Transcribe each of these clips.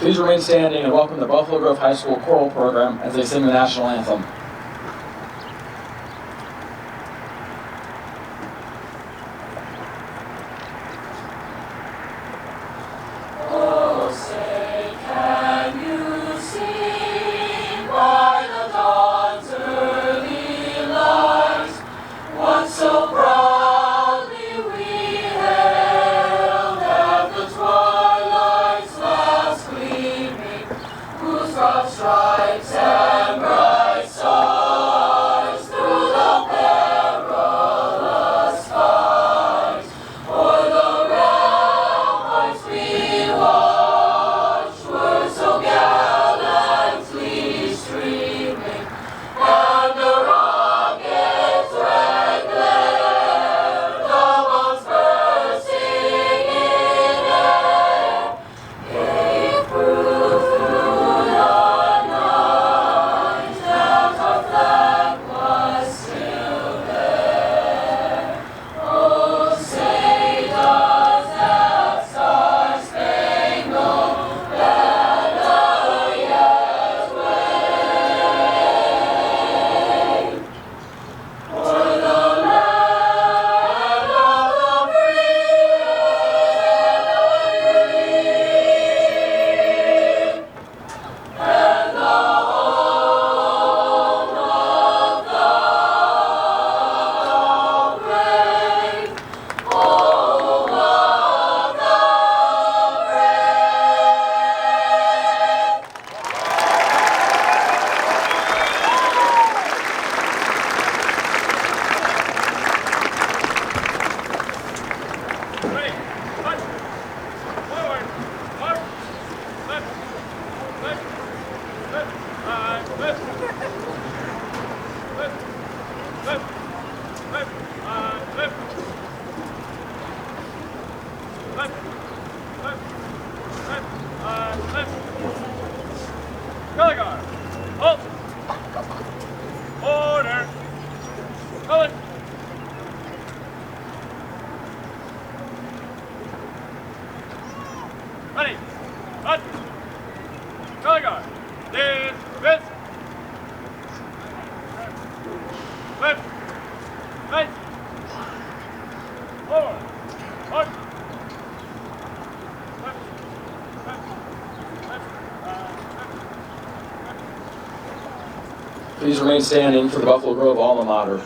Please remain standing and welcome the Buffalo Grove High School Choral Program as they sing the national anthem. Please remain standing for the Buffalo Grove alma mater.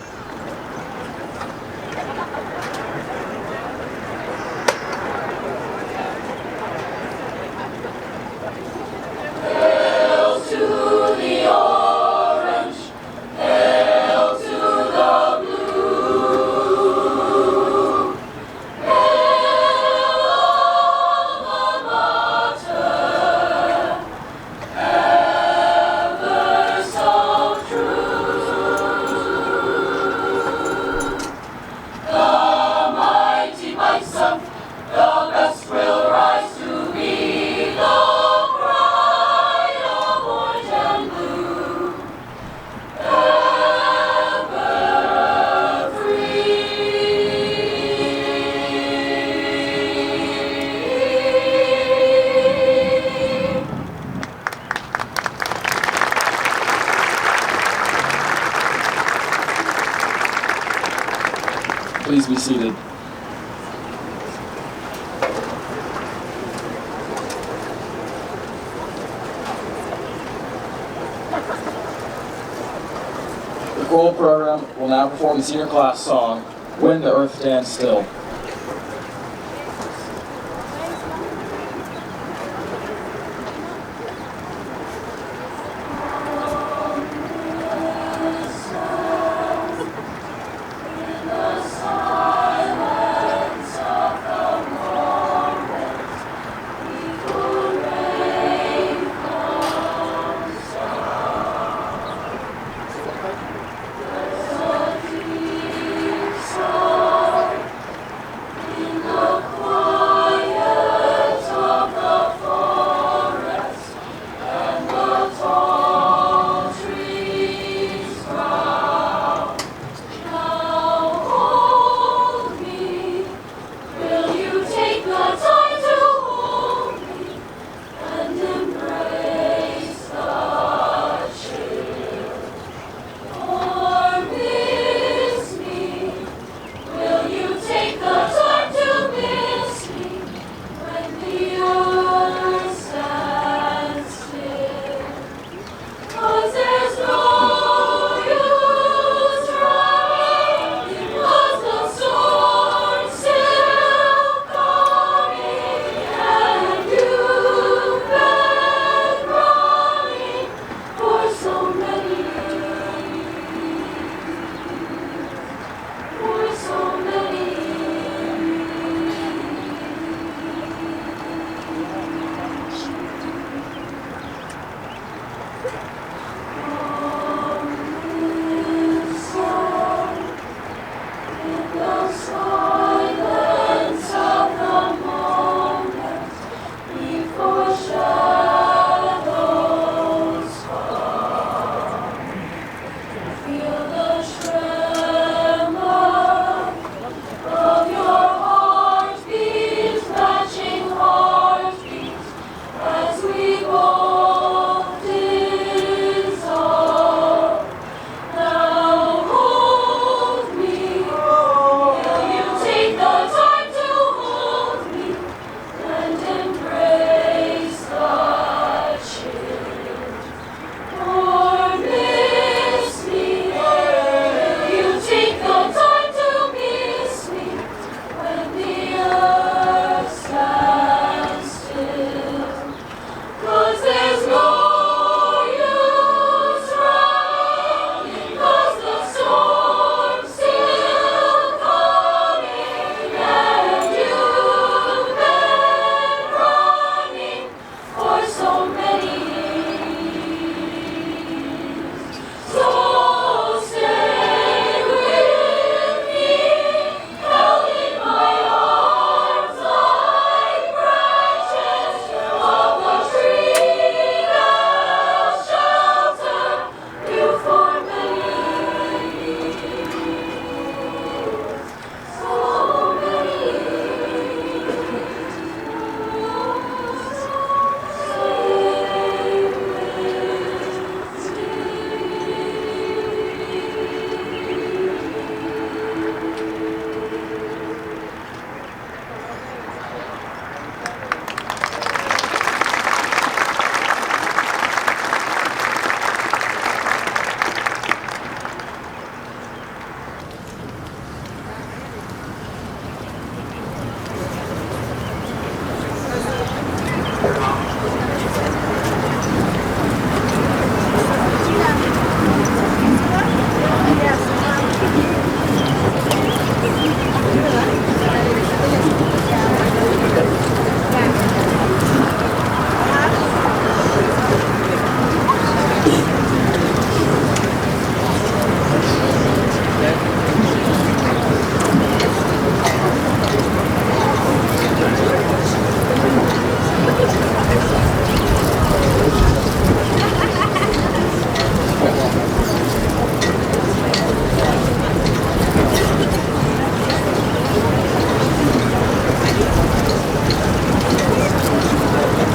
Please be seated. The choral program will now perform the senior class song, When the Earth Stands Still.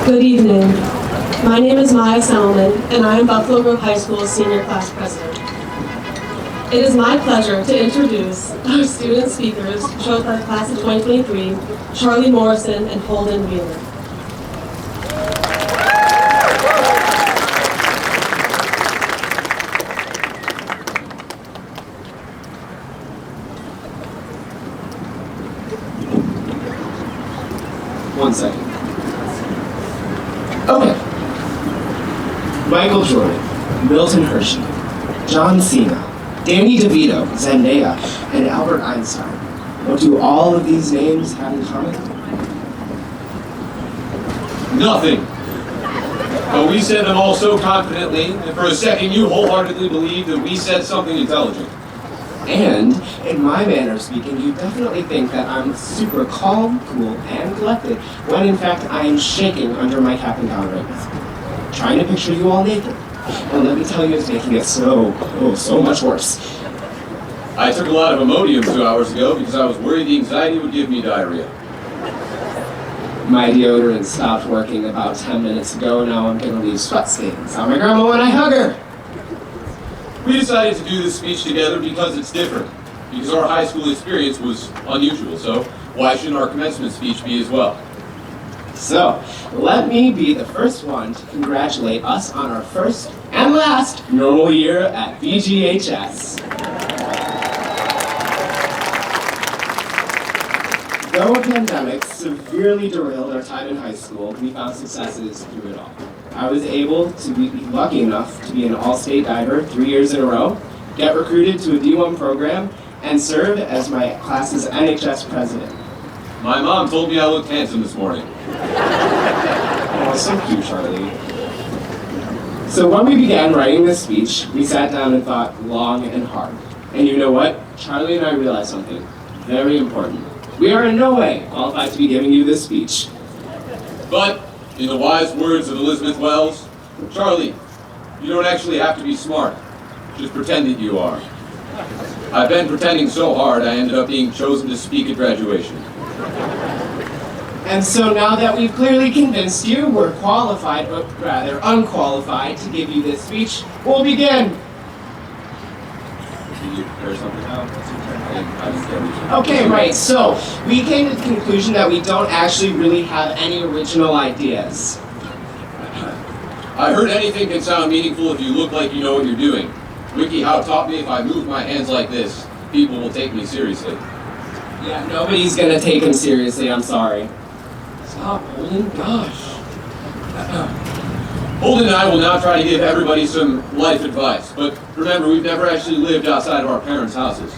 Good evening. My name is Maya Salomon, and I am Buffalo Grove High School's senior class president. It is my pleasure to introduce our student speakers, chosen by the class of 2023, Charlie Morrison and Holden Wheeler. One second. Okay. Michael Jordan, Milton Hershey, John Cena, Danny DeVito, Zendaya, and Albert Einstein. What do all of these names have in common? Nothing. But we said them all so confidently, and for a second you wholeheartedly believed that we said something intelligent. And, in my manner of speaking, you definitely think that I'm super calm, cool, and collected, when in fact I am shaking under my cap and gown right now. Trying to picture you all naked. And let me tell you, it's making it so much worse. I took a lot of Imodium 2 hours ago because I was worried the anxiety would give me diarrhea. My deodorant stopped working about 10 minutes ago, now I'm gonna leave sweat stains on my grandma when I hug her. We decided to do this speech together because it's different. Because our high school experience was unusual, so why shouldn't our commencement speech be as well? So, let me be the first one to congratulate us on our first and last normal year at VGHS. Though a pandemic severely derailed our time in high school, we found successes through it all. I was able to be lucky enough to be an all-state diver 3 years in a row, get recruited to a D1 program, and serve as my class's NHS president. My mom told me I looked handsome this morning. Oh, so cute, Charlie. So when we began writing this speech, we sat down and thought long and hard. And you know what? Charlie and I realized something very important. We are in no way qualified to be giving you this speech. But, in the wise words of Elizabeth Wells, Charlie, you don't actually have to be smart. Just pretend that you are. I've been pretending so hard I ended up being chosen to speak at graduation. And so now that we've clearly convinced you we're qualified, but rather unqualified to give you this speech, we'll begin. Did you prepare something out? Okay, right, so we came to the conclusion that we don't actually really have any original ideas. I heard anything can sound meaningful if you look like you know what you're doing. WikiHow taught me if I move my hands like this, people will take me seriously. Yeah, nobody's gonna take him seriously, I'm sorry. Stop, Holden, gosh. Holden and I will now try to give everybody some life advice, but remember, we've never actually lived outside of our parents' houses.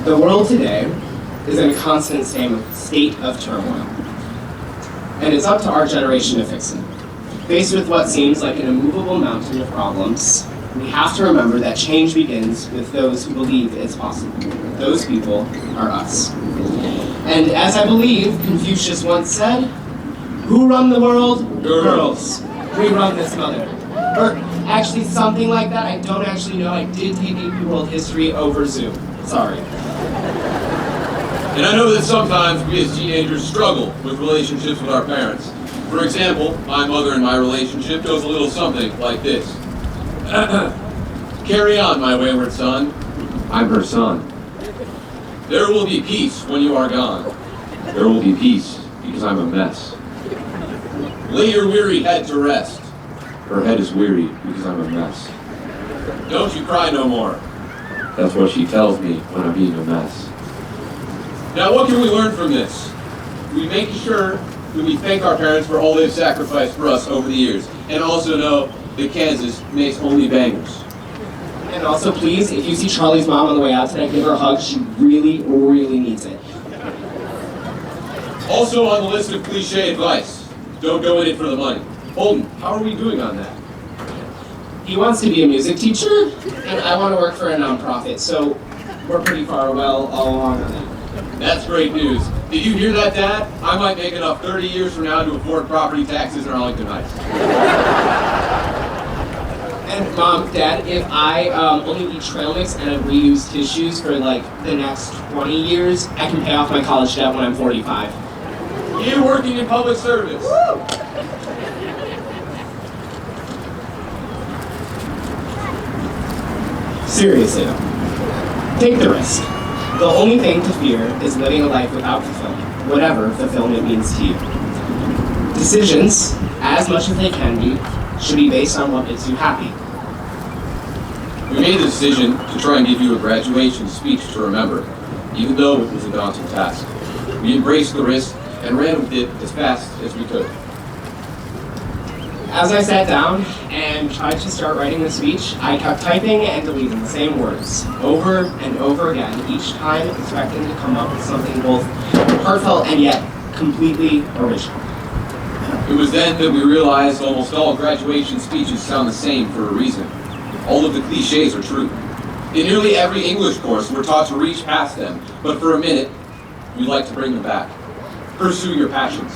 The world today is in a constant state of turmoil. And it's up to our generation to fix it. Faced with what seems like an immovable mountain of problems, we have to remember that change begins with those who believe it's possible. Those people are us. And as I believe Confucius once said, who run the world? Girls. We run this mother. Or actually something like that, I don't actually know. I did take AP World History over Zoom. Sorry. And I know that sometimes we as teenagers struggle with relationships with our parents. For example, my mother and my relationship goes a little something like this. Carry on, my wayward son. I'm her son. There will be peace when you are gone. There will be peace because I'm a mess. Lay your weary head to rest. Her head is weary because I'm a mess. Don't you cry no more. That's what she tells me when I'm being a mess. Now what can we learn from this? We make sure that we thank our parents for all they've sacrificed for us over the years, and also know that Kansas makes only bangers. And also, please, if you see Charlie's mom on the way out today, give her a hug. She really, really needs it. Also on the list of cliche advice, don't go in it for the money. Holden, how are we doing on that? He wants to be a music teacher, and I want to work for a nonprofit, so we're pretty far well all along on that. That's great news. Did you hear that, Dad? I might make enough 30 years from now to afford property taxes in Arlington Heights. And Mom, Dad, if I only eat trail mix and I reuse tissues for like the next 20 years, I can pay off my college debt when I'm 45. You working in public service. Seriously though, take the risk. The only thing to fear is living a life without fulfillment, whatever fulfillment means to you. Decisions, as much as they can be, should be based on what makes you happy. We made the decision to try and give you a graduation speech to remember, even though it was a daunting task. We embraced the risk and ran with it as fast as we could. As I sat down and tried to start writing the speech, I kept typing and deleting the same words over and over again, each time expecting to come up with something both heartfelt and yet completely original. It was then that we realized almost all graduation speeches sound the same for a reason. All of the cliches are true. In nearly every English course, we're taught to reach past them, but for a minute, we'd like to bring them back. Pursue your passions.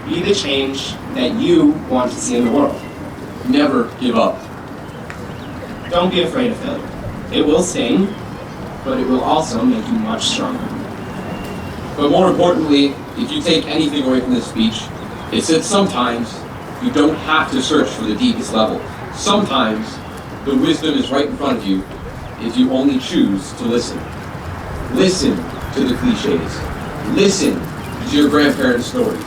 Be the change that you want to see in the world. Never give up. Don't be afraid of failure. It will sting, but it will also make you much stronger. But more importantly, if you take anything away from this speech, it's that sometimes you don't have to search for the deepest level. Sometimes the wisdom is right in front of you if you only choose to listen. Listen to the cliches. Listen to your grandparents' stories.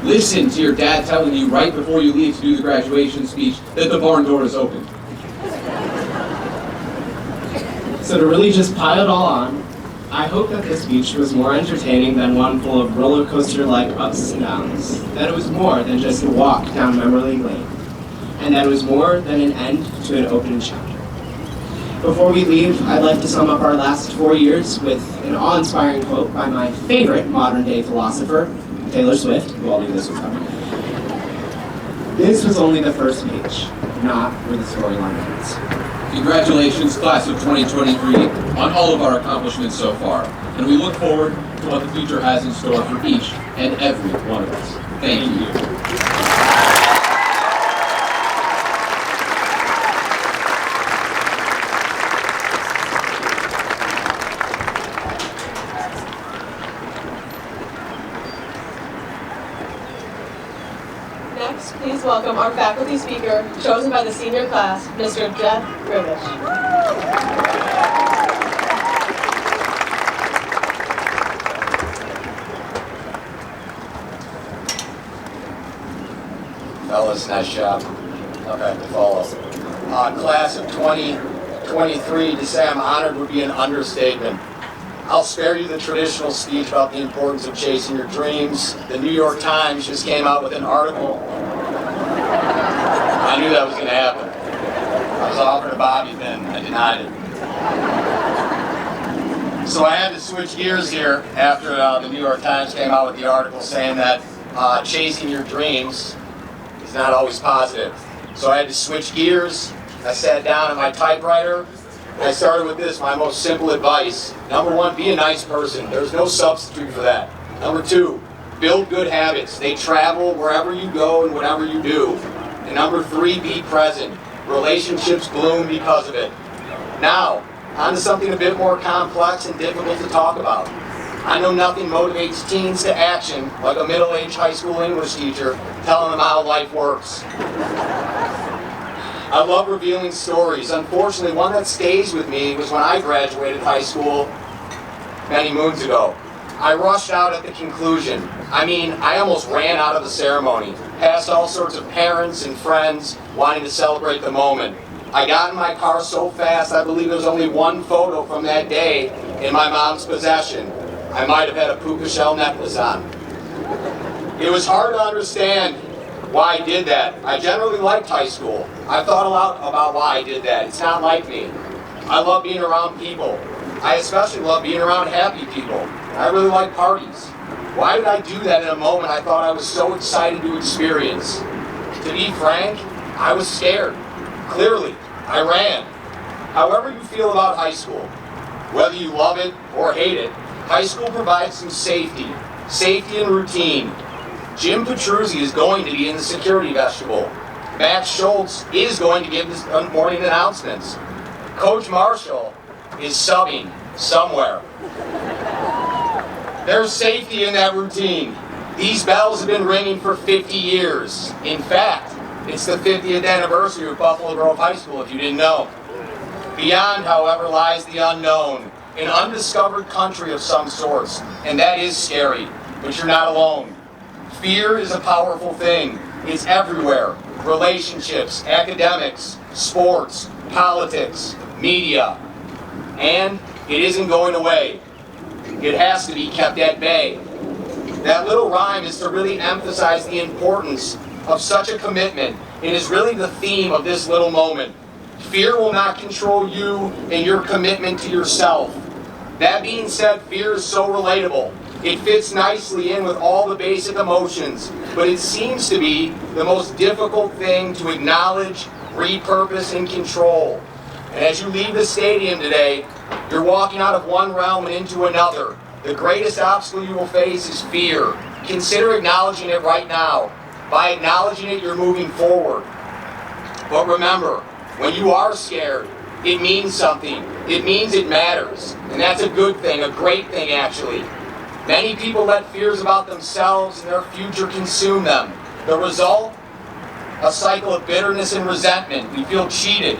Listen to your dad telling you right before you leave to do the graduation speech that the barn door is open. So to really just pile it all on, I hope that this speech was more entertaining than one full of roller coaster-like ups and downs, that it was more than just a walk down memory lane, and that it was more than an end to an opening chapter. Before we leave, I'd like to sum up our last 4 years with an awe-inspiring quote by my favorite modern-day philosopher, Taylor Swift, who all knew this was coming. This was only the first page, not where the storyline ends. Congratulations, class of 2023, on all of our accomplishments so far, and we look forward to what the future has in store for each and every one of us. Thank you. Next, please welcome our faculty speaker, chosen by the senior class, Mr. Jeff Rivish. Fellas, nice job. Okay, to follow. Class of 2023, to say I'm honored would be an understatement. I'll spare you the traditional speech about the importance of chasing your dreams. The New York Times just came out with an article. I knew that was going to happen. I was offered a bobby pin. I denied it. So I had to switch gears here after the New York Times came out with the article saying that chasing your dreams is not always positive. So I had to switch gears. I sat down at my typewriter. I started with this, my most simple advice. Number one, be a nice person. There's no substitute for that. Number two, build good habits. They travel wherever you go and whatever you do. And number three, be present. Relationships bloom because of it. Now, on to something a bit more complex and difficult to talk about. I know nothing motivates teens to action like a middle-aged high school English teacher telling them how life works. I love revealing stories. Unfortunately, one that stays with me was when I graduated high school many moons ago. I rushed out at the conclusion. I almost ran out of the ceremony, past all sorts of parents and friends wanting to celebrate the moment. I got in my car so fast, I believe there was only one photo from that day in my mom's possession. I might have had a puka shell necklace on. It was hard to understand why I did that. I generally liked high school. I thought a lot about why I did that. It's not like me. I love being around people. I especially love being around happy people. I really like parties. Why did I do that in a moment I thought I was so excited to experience? To be frank, I was scared. Clearly, I ran. However you feel about high school, whether you love it or hate it, high school provides some safety and routine. Jim Petruzzi is going to be in the security vestibule. Max Schultz is going to give the morning announcements. Coach Marshall is subbing somewhere. There's safety in that routine. These bells have been ringing for 50 years. In fact, it's the 50th anniversary of Buffalo Grove High School, if you didn't know. Beyond, however, lies the unknown, an undiscovered country of some sorts, and that is scary, but you're not alone. Fear is a powerful thing. It's everywhere. Relationships, academics, sports, politics, media. And it isn't going away. It has to be kept at bay. That little rhyme is to really emphasize the importance of such a commitment. It is really the theme of this little moment. Fear will not control you and your commitment to yourself. That being said, fear is so relatable. It fits nicely in with all the basic emotions, but it seems to be the most difficult thing to acknowledge, repurpose, and control. And as you leave the stadium today, you're walking out of one realm and into another. The greatest obstacle you will face is fear. Consider acknowledging it right now. By acknowledging it, you're moving forward. But remember, when you are scared, it means something. It means it matters. And that's a good thing, a great thing actually. Many people let fears about themselves and their future consume them. The result? A cycle of bitterness and resentment. We feel cheated.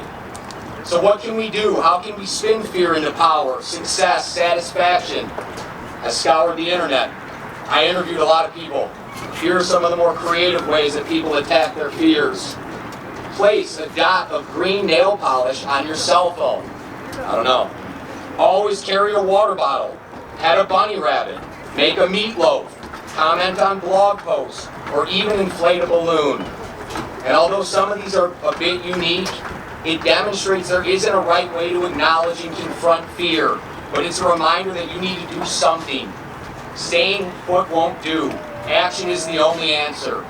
So what can we do? How can we spin fear into power, success, satisfaction? I scoured the internet. I interviewed a lot of people. Here are some of the more creative ways that people attack their fears. Place a dot of green nail polish on your cell phone. I don't know. Always carry a water bottle. Pet a bunny rabbit. Make a meatloaf. Comment on blog posts. Or even inflate a balloon. And although some of these are a bit unique, it demonstrates there isn't a right way to acknowledge and confront fear. But it's a reminder that you need to do something. Staying put won't do. Action is the only answer.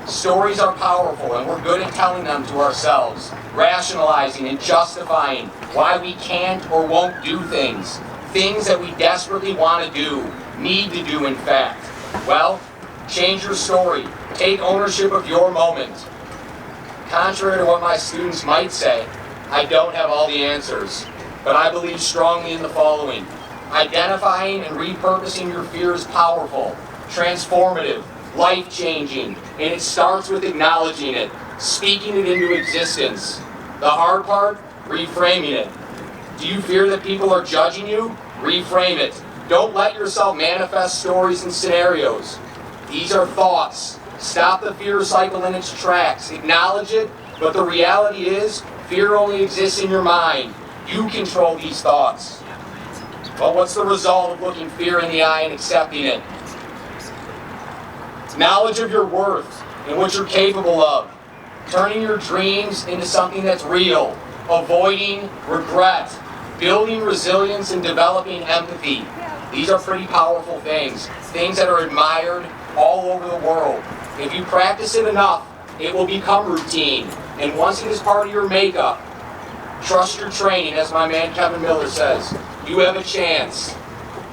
Stories are powerful, and we're good at telling them to ourselves, rationalizing and justifying why we can't or won't do things that we desperately want to do, need to do in fact. Well, change your story. Take ownership of your moment. Contrary to what my students might say, I don't have all the answers, but I believe strongly in the following. Identifying and repurposing your fear is powerful, transformative, life-changing, and it starts with acknowledging it, speaking it into existence. The hard part? Reframing it. Do you fear that people are judging you? Reframe it. Don't let yourself manifest stories and scenarios. These are thoughts. Stop the fear cycle in its tracks. Acknowledge it, but the reality is, fear only exists in your mind. You control these thoughts. But what's the result of looking fear in the eye and accepting it? Knowledge of your worth and what you're capable of. Turning your dreams into something that's real. Avoiding regret. Building resilience and developing empathy. These are pretty powerful things. Things that are admired all over the world. If you practice it enough, it will become routine. And once it is part of your makeup, trust your training, as my man Kevin Miller says. You have a chance.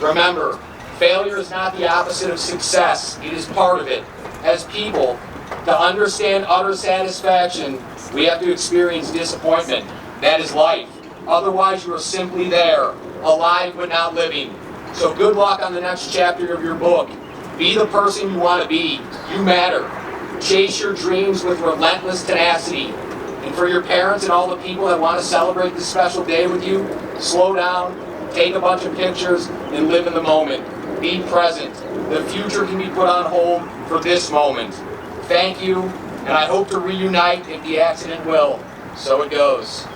Remember, failure is not the opposite of success. It is part of it. As people, to understand utter satisfaction, we have to experience disappointment. That is life. Otherwise, you are simply there, alive but not living. So good luck on the next chapter of your book. Be the person you want to be. You matter. Chase your dreams with relentless tenacity. And for your parents and all the people that want to celebrate this special day with you, slow down, take a bunch of pictures, and live in the moment. Be present. The future can be put on hold for this moment. Thank you, and I hope to reunite if the accident will. So it goes.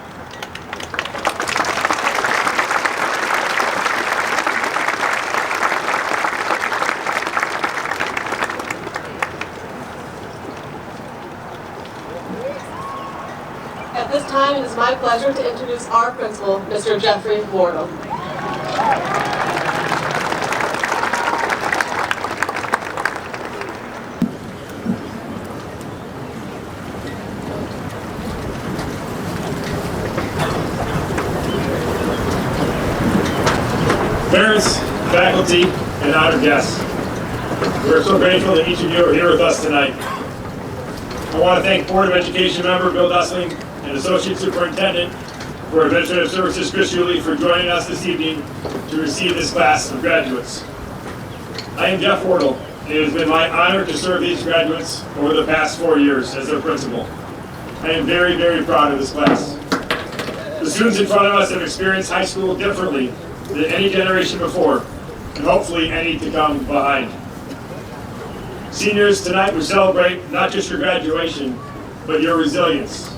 At this time, it is my pleasure to introduce our principal, Mr. Jeffrey Wardle. Parents, faculty, and honored guests, we are so grateful that each of you are here with us tonight. I want to thank Board of Education member Bill Dustling and Associate Superintendent for Administrative Services Chris Yulee for joining us this evening to receive this class of graduates. I am Jeff Wardle, and it has been my honor to serve these graduates over the past 4 years as their principal. I am very, very proud of this class. The students in front of us have experienced high school differently than any generation before, and hopefully any to come behind. Seniors, tonight we celebrate not just your graduation, but your resilience,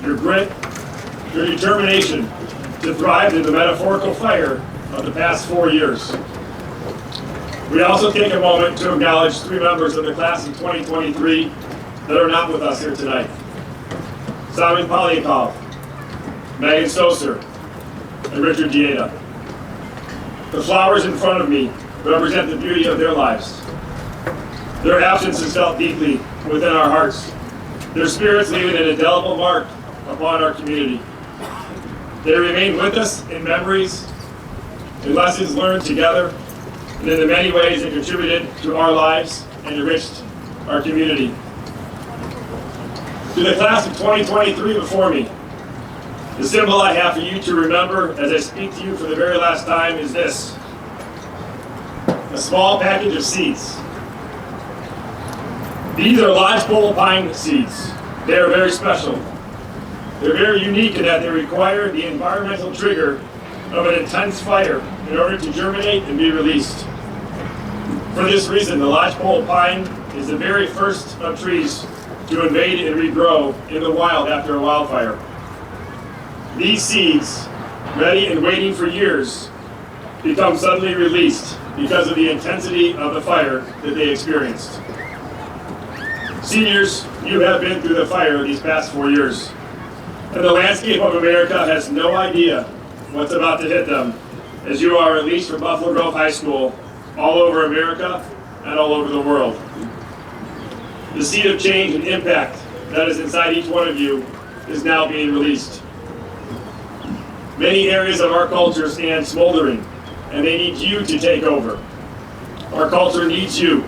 your grit, your determination to thrive in the metaphorical fire of the past 4 years. We also take a moment to acknowledge 3 members of the class of 2023 that are not with us here tonight. Simon Polyakov, Megan Stoser, and Richard Dieta. The flowers in front of me represent the beauty of their lives. Their absence is felt deeply within our hearts. Their spirits leave an indelible mark upon our community. They remain with us in memories, in lessons learned together, and in the many ways they contributed to our lives and enriched our community. To the class of 2023 before me, the symbol I have for you to remember as I speak to you for the very last time is this: a small package of seeds. These are lodgepole pine seeds. They are very special. They're very unique in that they require the environmental trigger of an intense fire in order to germinate and be released. For this reason, the lodgepole pine is the very first of trees to invade and regrow in the wild after a wildfire. These seeds, ready and waiting for years, become suddenly released because of the intensity of the fire that they experienced. Seniors, you have been through the fire these past 4 years, and the landscape of America has no idea what's about to hit them as you are released from Buffalo Grove High School all over America and all over the world. The seed of change and impact that is inside each one of you is now being released. Many areas of our culture stand smoldering, and they need you to take over. Our culture needs you,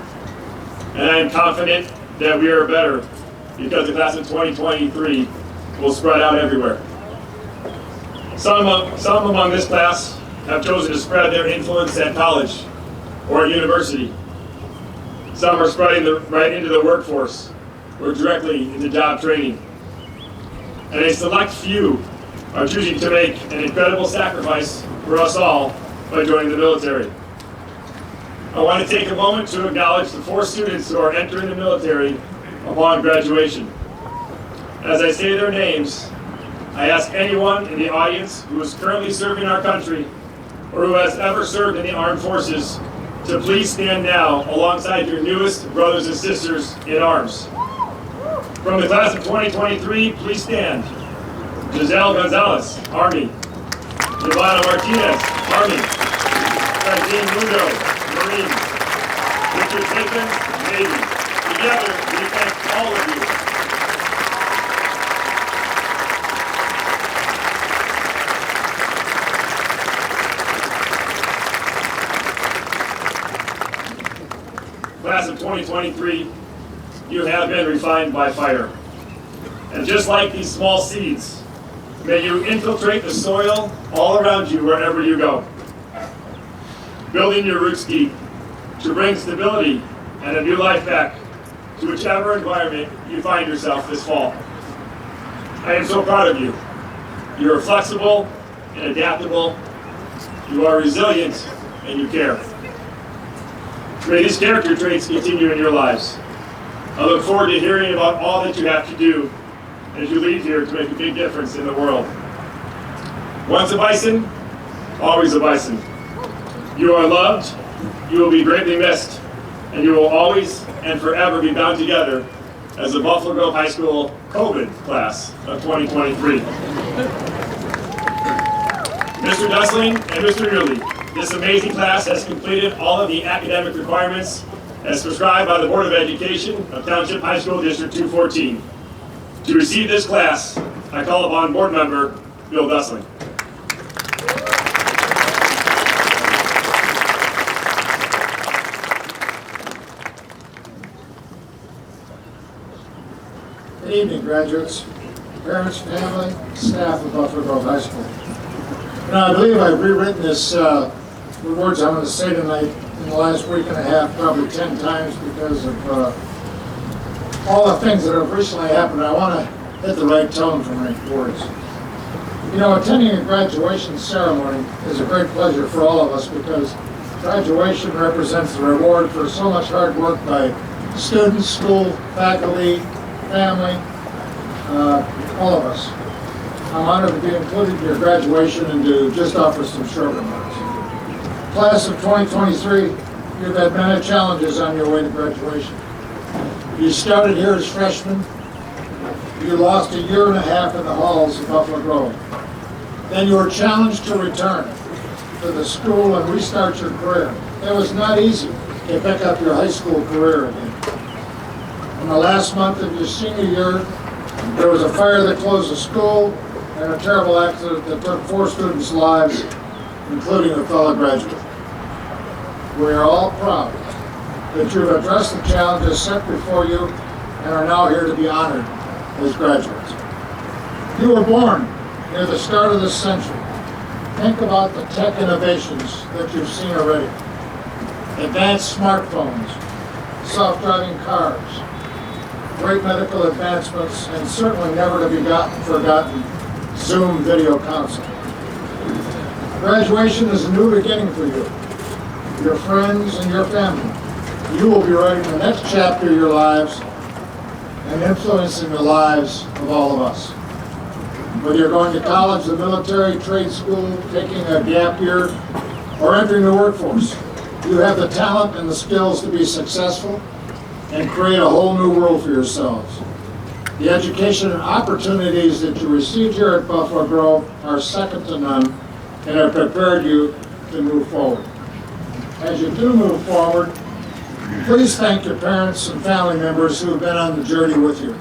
and I am confident that we are better because the class of 2023 will spread out everywhere. Some among this class have chosen to spread their influence at college or at university. Some are spreading right into the workforce or directly into job training. And a select few are choosing to make an incredible sacrifice for us all by joining the military. I want to take a moment to acknowledge the 4 students who are entering the military upon graduation. As I say their names, I ask anyone in the audience who is currently serving our country or who has ever served in the armed forces to please stand now alongside your newest brothers and sisters in arms. From the class of 2023, please stand. Giselle Gonzalez, Army. Giovanna Martinez, Army. Francine Mundo, Marine. Richard Pickens, Navy. Together, we thank all of you. Class of 2023, you have been refined by fire. And just like these small seeds, may you infiltrate the soil all around you wherever you go, building your roots deep to bring stability and a new life back to whichever environment you find yourself this fall. I am so proud of you. You are flexible and adaptable. You are resilient and you care. May these character traits continue in your lives. I look forward to hearing about all that you have to do as you leave here to make a big difference in the world. Once a bison, always a bison. You are loved, you will be greatly missed, and you will always and forever be bound together as the Buffalo Grove High School COVID class of 2023. Mr. Dustling and Mr. Yurley, this amazing class has completed all of the academic requirements as prescribed by the Board of Education of Township High School District 214. To receive this class, I call upon Board Member Bill Dustling. Good evening, graduates, parents, family, staff of Buffalo Grove High School. I believe I've rewritten this, the words I'm going to say tonight in the last week and a half, probably 10 times because of all the things that have recently happened. I want to hit the right tone for my words. You know, attending a graduation ceremony is a great pleasure for all of us because graduation represents the reward for so much hard work by students, school, faculty, family, all of us. I'm honored to be included in your graduation and to just offer some short remarks. Class of 2023, you've had many challenges on your way to graduation. You started here as freshmen. You lost a year and a half in the halls of Buffalo Grove. Then you were challenged to return to the school and restart your career. It was not easy to pick up your high school career again. In the last month of your senior year, there was a fire that closed the school and a terrible accident that took 4 students' lives, including a fellow graduate. We are all proud that you have addressed the challenges set before you and are now here to be honored as graduates. You were born near the start of this century. Think about the tech innovations that you've seen already. Advanced smartphones, self-driving cars, great medical advancements, and certainly never to be forgotten, Zoom video counseling. Graduation is a new beginning for you, your friends, and your family. You will be writing the next chapter of your lives and influencing the lives of all of us. Whether you're going to college, the military, trade school, taking a gap year, or entering the workforce, you have the talent and the skills to be successful and create a whole new world for yourselves. The education and opportunities that you received here at Buffalo Grove are second to none and have prepared you to move forward. As you do move forward, please thank your parents and family members who have been on the journey with you,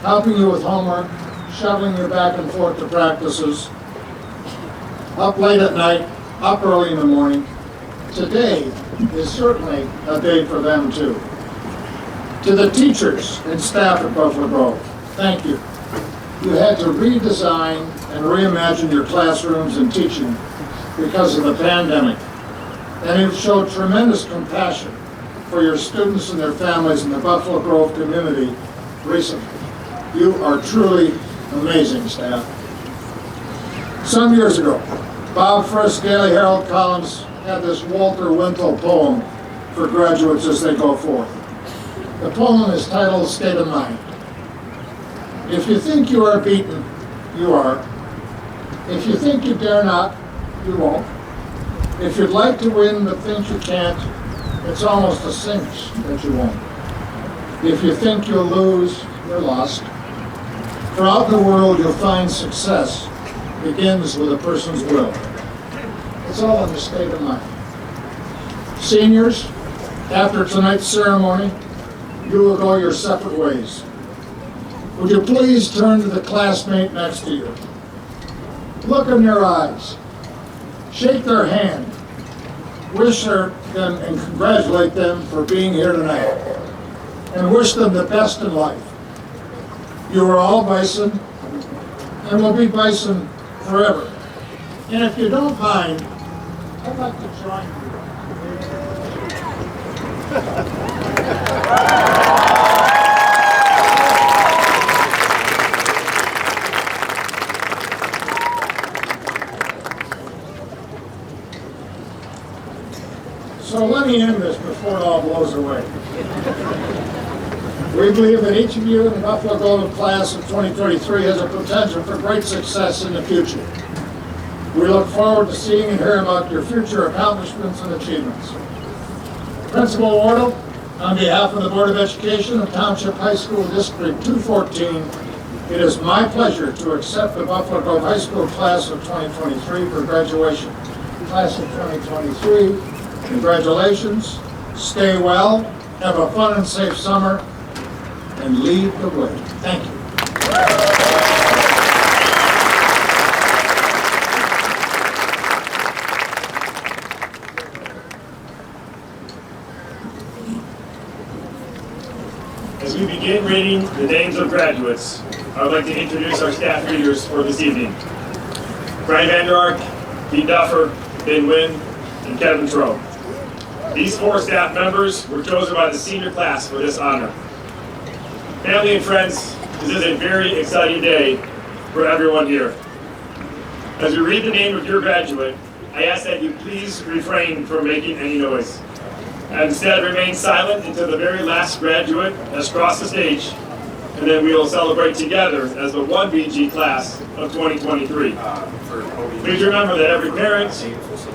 helping you with homework, shuttling you back and forth to practices, up late at night, up early in the morning. Today is certainly a day for them too. To the teachers and staff at Buffalo Grove, thank you. You had to redesign and reimagine your classrooms and teaching because of the pandemic, and you showed tremendous compassion for your students and their families in the Buffalo Grove community recently. You are truly amazing staff. Some years ago, Bob Frisk, Daily Herald Collins had this Walter Wintle poem for graduates as they go forth. The poem is titled State of Mind. If you think you are beaten, you are. If you think you dare not, you won't. If you'd like to win but think you can't, it's almost a cinch that you won't. If you think you'll lose, you're lost. Throughout the world, you'll find success begins with a person's will. It's all in the state of mind. Seniors, after tonight's ceremony, you will go your separate ways. Would you please turn to the classmate next to you? Look in their eyes. Shake their hand. Wish them and congratulate them for being here tonight. And wish them the best in life. You are all Bison, and will be Bison forever. And if you don't mind, I'd like to join you. So let me end this before it all blows away. We believe that each of you in the Buffalo Grove class of 2023 has a potential for great success in the future. We look forward to seeing and hearing about your future accomplishments and achievements. Principal Wardle, on behalf of the Board of Education of Township High School District 214, it is my pleasure to accept the Buffalo Grove High School class of 2023 for graduation. Class of 2023, congratulations, stay well, have a fun and safe summer, and lead the way. Thank you. As we begin reading the names of graduates, I would like to introduce our staff leaders for this evening. Brian Vander Ark, Pete Duffer, Ben Wynn, and Kevin Troe. These 4 staff members were chosen by the senior class for this honor. Family and friends, this is a very exciting day for everyone here. As we read the name of your graduate, I ask that you please refrain from making any noise, and instead remain silent until the very last graduate has crossed the stage, and then we will celebrate together as the 1BG class of 2023. Please remember that every parent,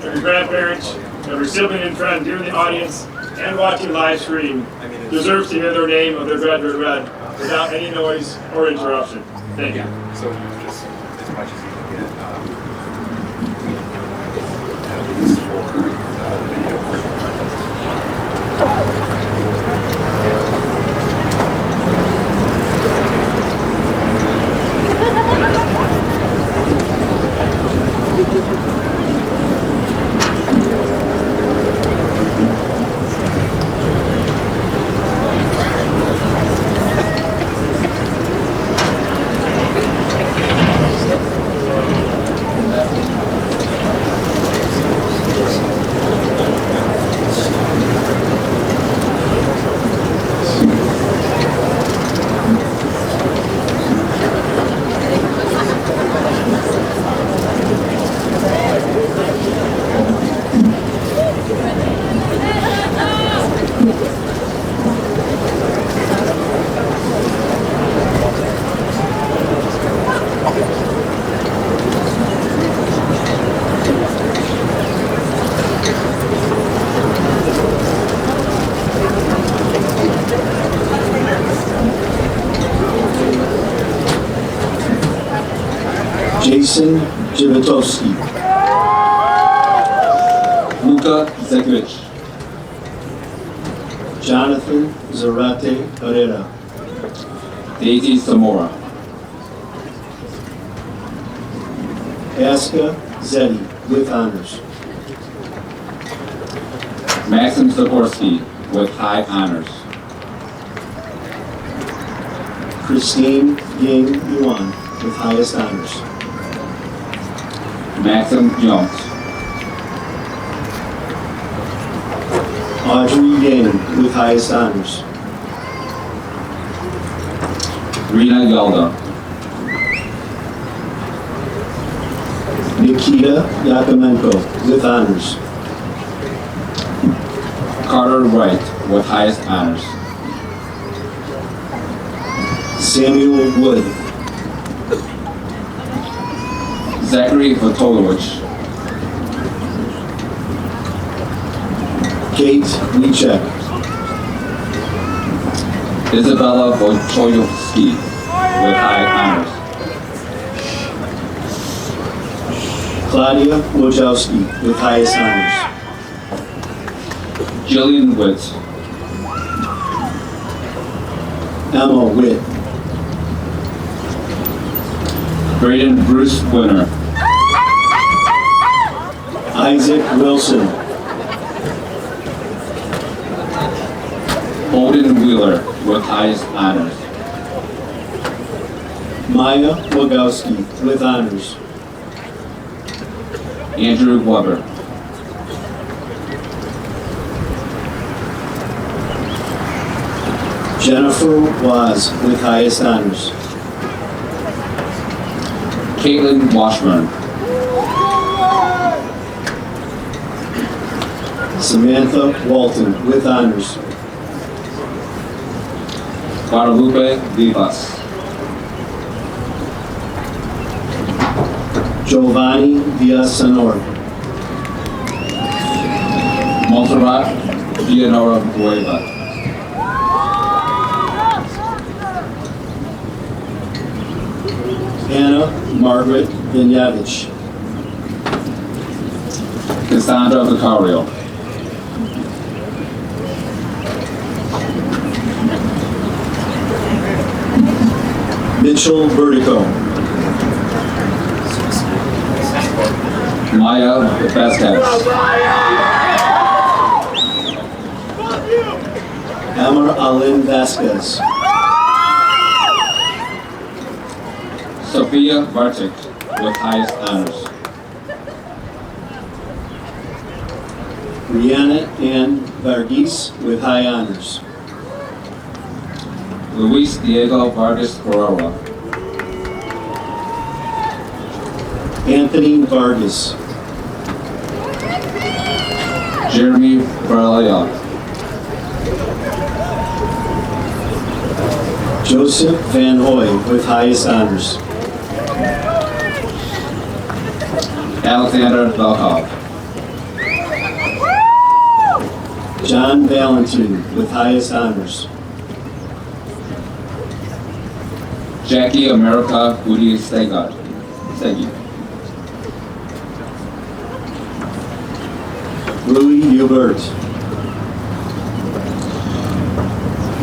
every grandparent, every sibling and friend here in the audience and watching live stream deserves to hear their name of their graduate read without any noise or interruption. Thank you. So just as much as you can get, at least for the video. Jason Jivotowski. Luka Zekovic. Jonathan Zarate Herrera. Daisy Zamora. Aska Zeddy with honors. Maxim Sikorsky with high honors. Christine Ying Yuan with highest honors. Maxim Jones. Audrey Yang with highest honors. Rina Yalda. Nikita Yakomenko with honors. Carter Wright with highest honors. Samuel Wood. Zachary Votolowicz. Kate Lichek. Isabella Wojciechowski with high honors. Claudia Wojcicki with highest honors. Jillian Witt. Emma Witt. Braden Bruce Winner. Isaac Wilson. Holden Wheeler with highest honors. Maya Wagowski with honors. Andrew Weber. Jennifer Waz with highest honors. Caitlin Washburn. Samantha Walton with honors. Guadalupe Vivas. Giovanni Villasenor. Montserrat Leonora Bueva. Anna Margaret Vinyavich. Cassandra Vicario. Mitchell Vertico. Maya Vasquez. Amar Alin Vasquez. Sophia Bartik with highest honors. Rihanna Ann Varghese with high honors. Luis Diego Vargas Ferreira. Anthony Vargas. Jeremy Varela. Joseph Van Hoy with highest honors. Alexander Velkov. John Valentin with highest honors. Jackie America Udi Stegard. Segi. Louis Hubert.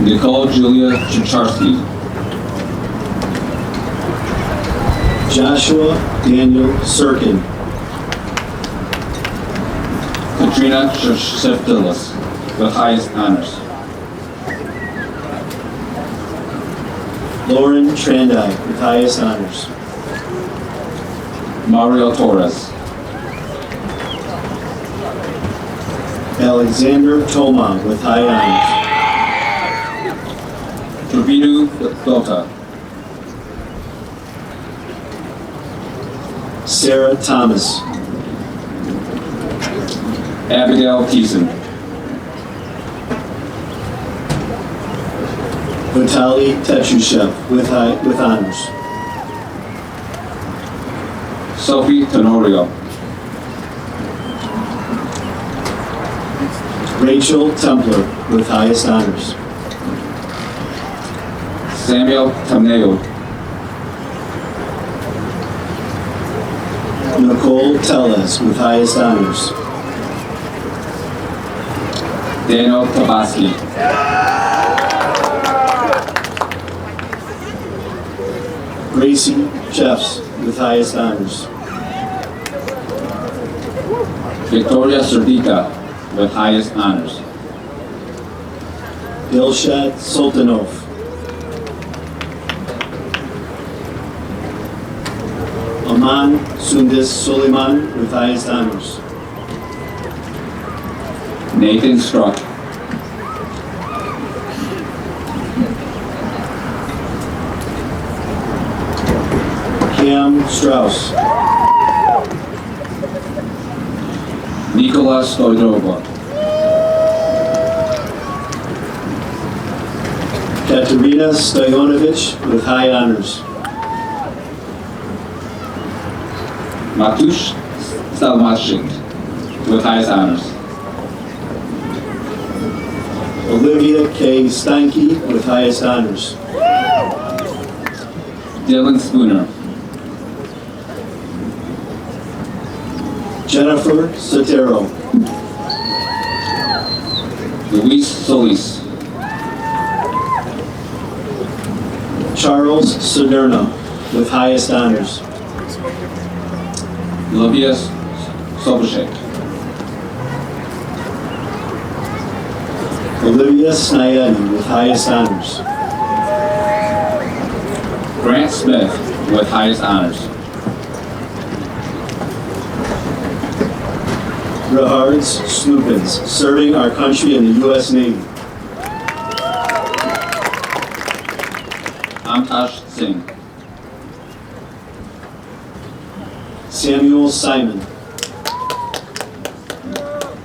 Nicole Julia Chicharski. Joshua Daniel Sirkin. Katrina Shiftilis with highest honors. Lauren Trandai with highest honors. Mario Torres. Alexander Toma with high honors. Trevino Dota. Sarah Thomas. Abigail Thiessen. Vitaly Tetrushev with honors. Sophie Tenorio. Rachel Templer with highest honors. Samuel Tamneo. Nicole Tellez with highest honors. Daniel Tabaski. Gracie Jeffs with highest honors. Victoria Serdica with highest honors. Dilshad Sultanov. Aman Sundis Suleiman with highest honors. Nathan Struck. Cam Strauss. Nikola Stoydrova. Katerina Stoyanovich with high honors. Matush Stalmashik with highest honors. Olivia K. Steinke with highest honors. Dylan Spooner. Jennifer Sotero. Luis Solis. Charles Soderno with highest honors. Olivia Soboshek. Olivia Snayedi with highest honors. Grant Smith with highest honors. Rahards Snoopins, serving our country in the U.S. Navy. Amtash Singh. Samuel Simon.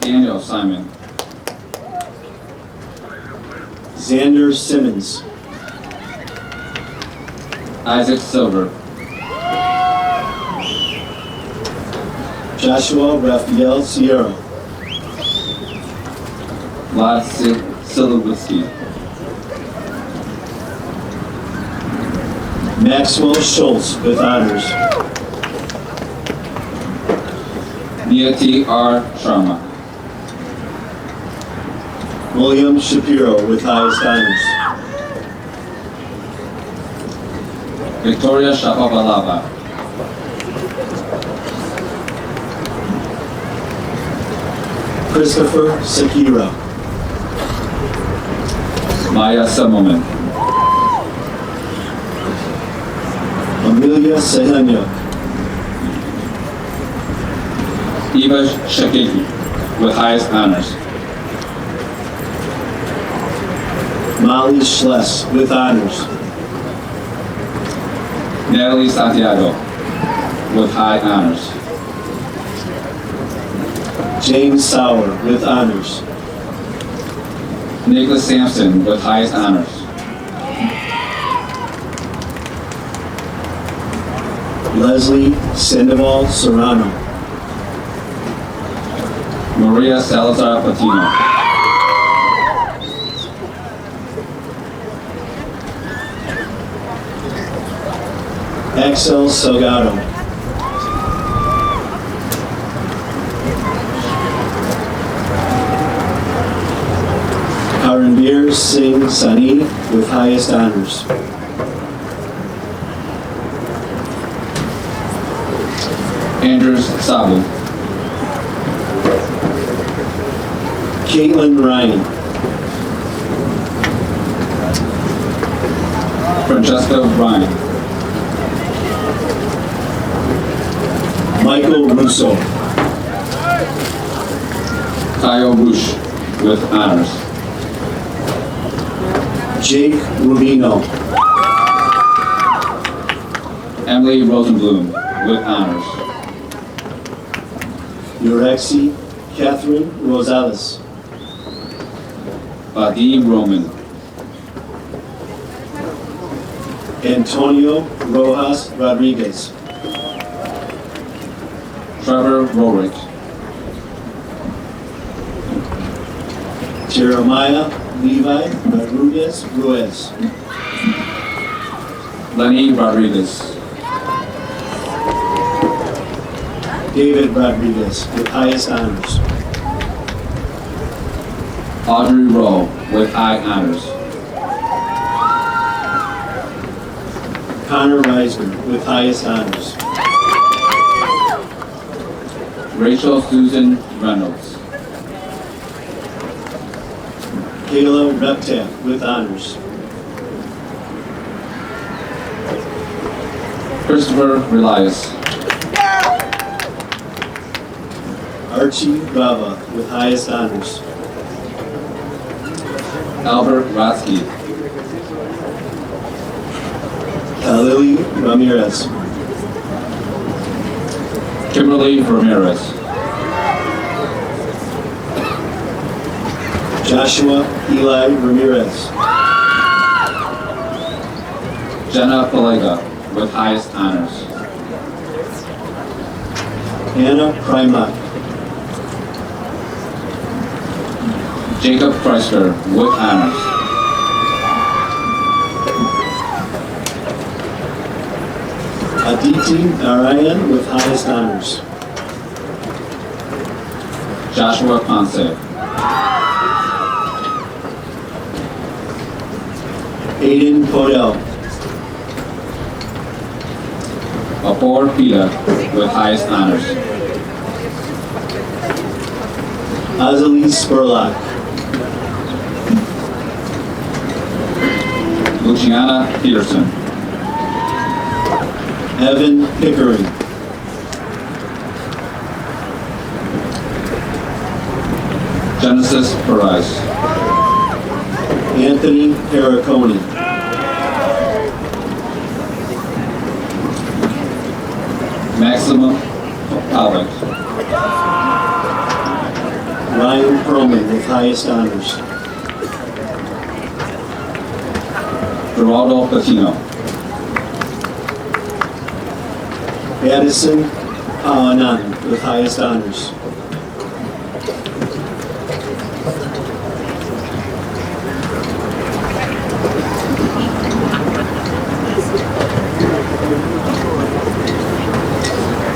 Daniel Simon. Xander Simmons. Isaac Silver. Joshua Raphael Sierra. Vlad Silowitsky. Maxwell Schultz with honors. Niyati R. Sharma. William Shapiro with highest honors. Victoria Shapovalova. Christopher Sakira. Maya Semmelman. Amelia Sehanyuk. Eva Shakiki with highest honors. Molly Schless with honors. Natalie Santiago with high honors. James Sauer with honors. Nicholas Sampson with highest honors. Leslie Sandoval Serrano. Maria Salazar Patino. Axel Salgado. Karanbir Singh Sani with highest honors. Andrews Sabu. Caitlin Ryan. Francesca Ryan. Michael Russo. Kyle Bush with honors. Jake Rubino. Emily Rosenblum with honors. Urexi Catherine Rosales. Vadim Roman. Antonio Rojas Rodriguez. Trevor Rorick. Jeremiah Levi Rodriguez Ruiz. Lenny Rodriguez. David Rodriguez with highest honors. Audrey Rowe with high honors. Connor Reisner with highest honors. Rachel Susan Reynolds. Kayla Reptap with honors. Christopher Relias. Archie Brava with highest honors. Albert Rotsky. Lily Ramirez. Kimberly Ramirez. Joshua Eli Ramirez. Jenna Palega with highest honors. Anna Primak. Jacob Chrysler with honors. Aditi Narayan with highest honors. Joshua Ponce. Aiden Podell. Apor Pita with highest honors. Azalee Spurlock. Luciana Peterson. Evan Pickering. Genesis Perez. Anthony Perricone. Maxima Pollock. Ryan Perlman with highest honors. Geraldo Patino. Addison Palanan with highest honors.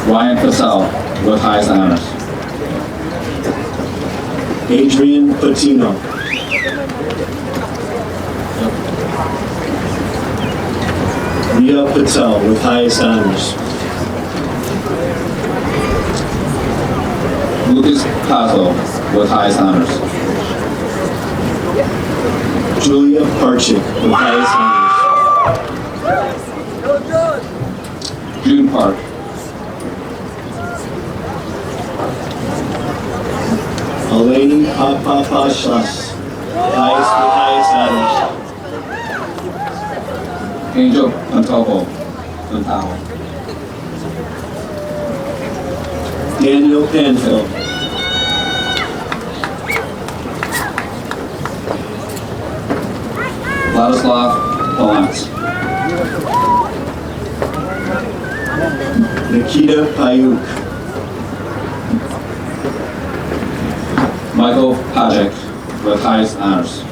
Ryan Cassell with highest honors. Adrian Patino. Ria Patel with highest honors. Lucas Coslow with highest honors. Julia Parchik with highest honors. June Park. Eleni Papapashlas, highest with highest honors. Angel Pantopo, Pantao. Daniel Panfield. Vladislav Polans. Nikita Payuk. Michael Pajek with highest honors.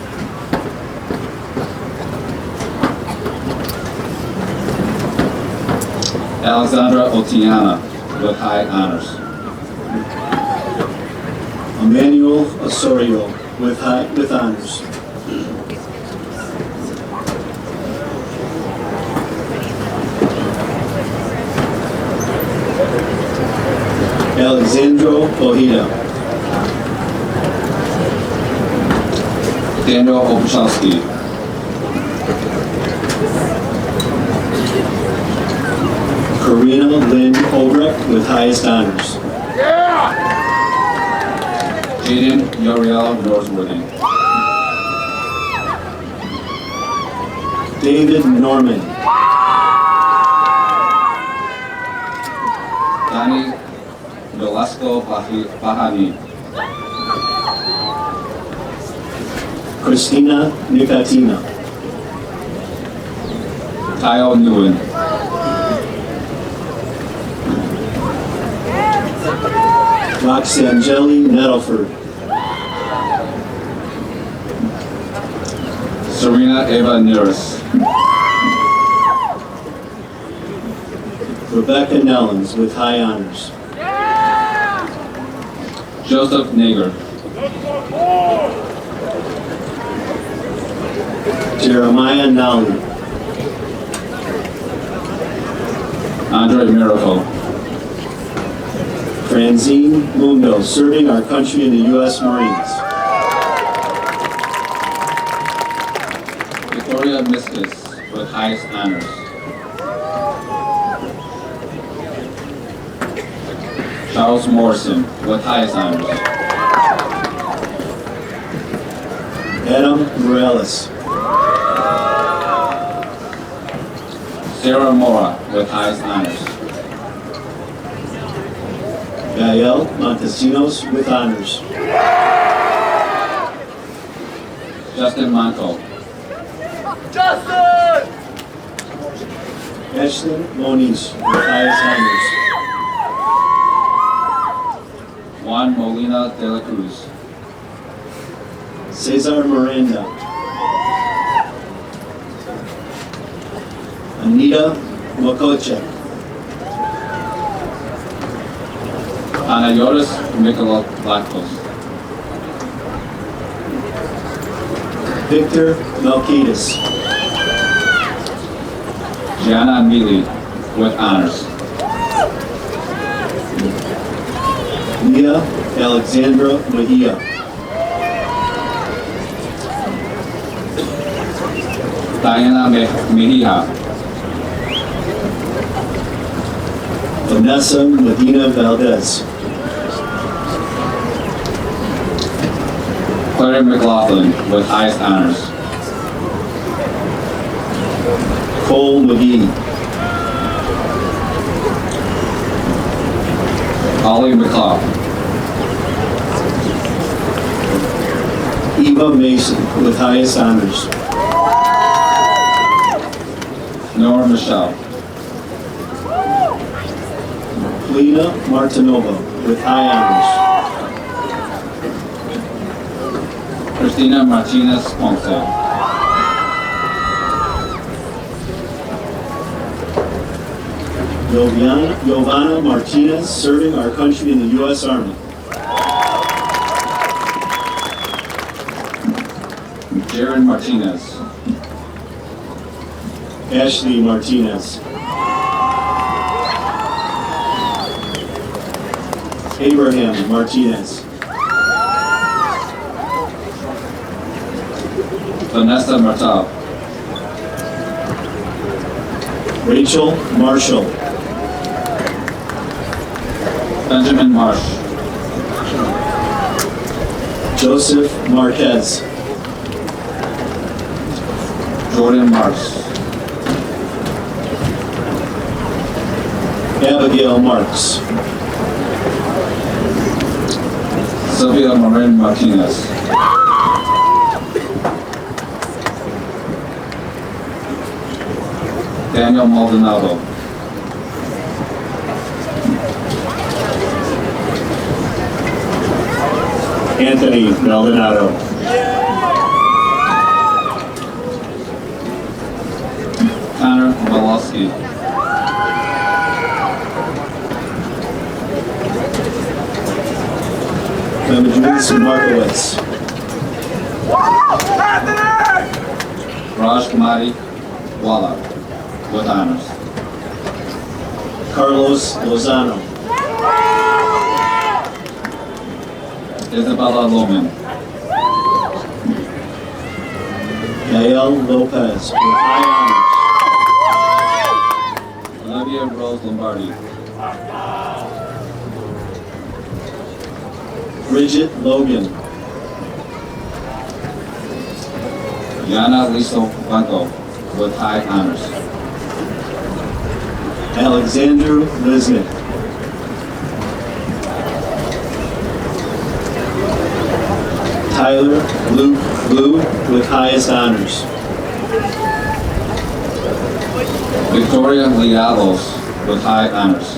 Alexandra Otiana with high honors. Emmanuel Osorio with honors. Alexandro Ojeda. Daniel Opuchalski. Karina Lynn Obrecht with highest honors. Jaden Yoriel Norsworthy. David Norman. Dani Velasco Bahani. Christina Nicotina. Kyle Nguyen. Roxangeli Nettleford. Serena Eva Neris. Rebecca Nellens with high honors. Joseph Nager. Jeremiah Nally. Andre Miracle. Franzine Mundo, serving our country in the U.S. Marines. Victoria Miskus with highest honors. Charles Morrison with highest honors. Adam Morales. Sarah Mora with highest honors. Gael Montesinos with honors. Justin Monco. Ashlyn Moniz with highest honors. Juan Molina de la Cruz. Cesar Miranda. Anita Wakochek. Anayotis Mikolakos. Victor Melkides. Gianna Mealy with honors. Leah Alexandra Mejia. Diana Mejia. Vanessa Medina Valdez. Claire McLaughlin with highest honors. Cole McGee. Holly McLeod. Eva Mason with highest honors. Nora Michelle. Lena Martinova with high honors. Christina Martinez Ponce. Giovanna Martinez, serving our country in the U.S. Army. Jaron Martinez. Ashley Martinez. Abraham Martinez. Vanessa Martel. Rachel Marshall. Benjamin Marsh. Joseph Marquez. Jordan Marks. Abigail Marks. Sylvia Marin Martinez. Daniel Maldonado. Anthony Maldonado. Connor Walowski. Clemens Markowitz. Raj Kumari Walla with honors. Carlos Lozano. Isabella Loman. Gael Lopez with high honors. Olivia Rose Lombardi. Bridget Logan. Yana Liso Blanco with high honors. Alexander Lisnick. Tyler Luke Blue with highest honors. Victoria Lialos with high honors.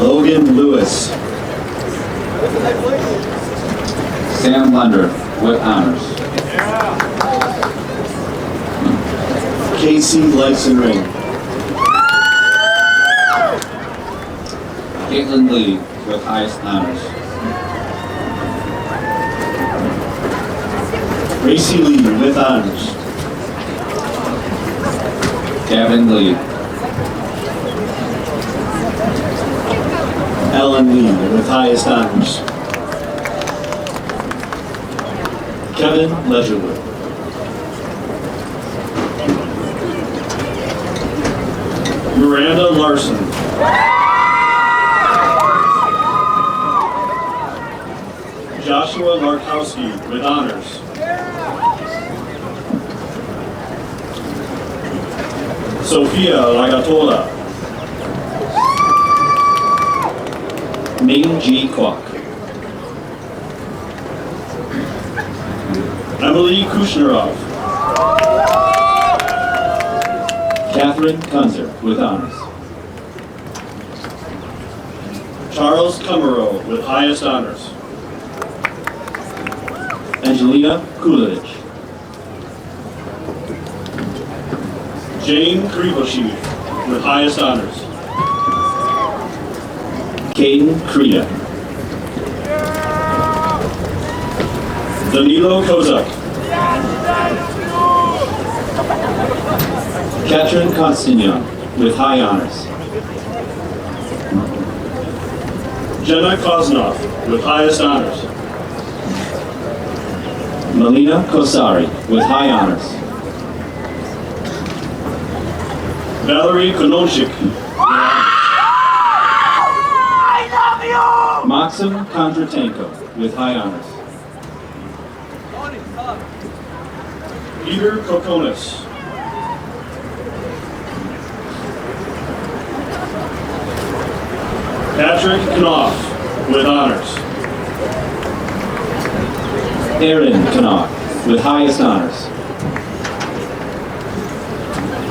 Logan Lewis. Sam Lunder with honors. Casey Lexenring. Caitlin Lee with highest honors. Gracie Lee with honors. Gavin Lee. Ellen Lee with highest honors. Kevin Ledgerwood. Miranda Larson. Joshua Larkowski with honors. Sophia Lagatola. Ming G. Kwok. Emily Kushnerov. Catherine Kunzer with honors. Charles Kummerow with highest honors. Angelina Kulich. Jane Kriboshev with highest honors. Caden Krita. Danilo Kozak. Katrin Konstantin with high honors. Jenna Koznov with highest honors. Melina Kosari with high honors. Valerie Kononchik. Maxim Kondratenko with high honors. Peter Kokonis. Patrick Knopf with honors. Aaron Knopf with highest honors.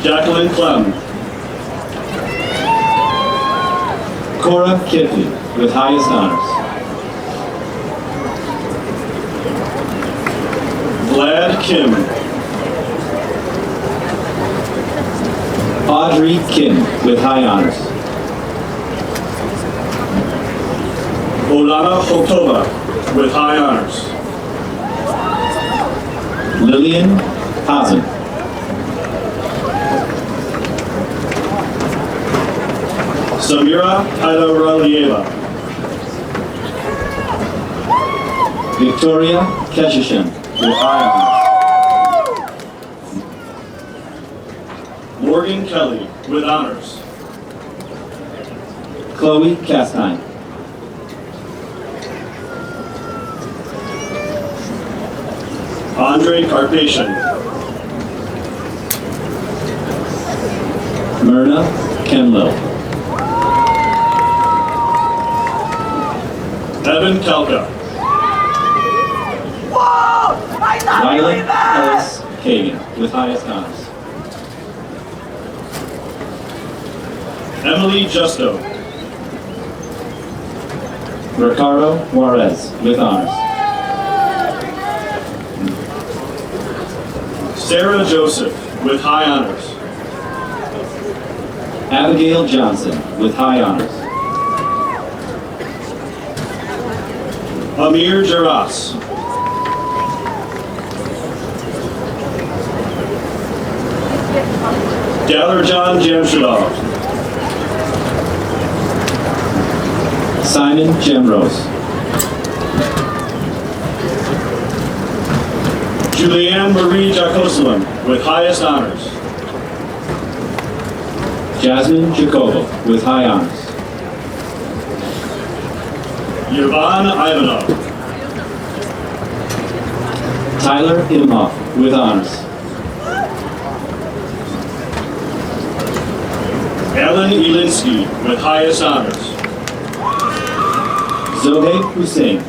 Jacqueline Clem. Cora Kipley with highest honors. Vlad Kim. Audrey Kim with high honors. Olana Hotova with high honors. Lillian Hazen. Samira Haidaralyeva. Victoria Keshishin with high honors. Morgan Kelly with honors. Chloe Castine. Andre Carpation. Myrna Kenlow. Evan Kelka. Violet Ellis Kagan, with highest honors. Emily Justo. Ricardo Juarez, with honors. Sarah Joseph, with high honors. Abigail Johnson, with high honors. Amir Jaras. Dalarjan Jamshidov. Simon Gemrose. Julianne Marie Jakoslin, with highest honors. Jasmine Jacobo, with high honors. Yvonne Ivanov. Tyler Imhoff, with honors. Ellen Elinsky, with highest honors. Zohe Hussein.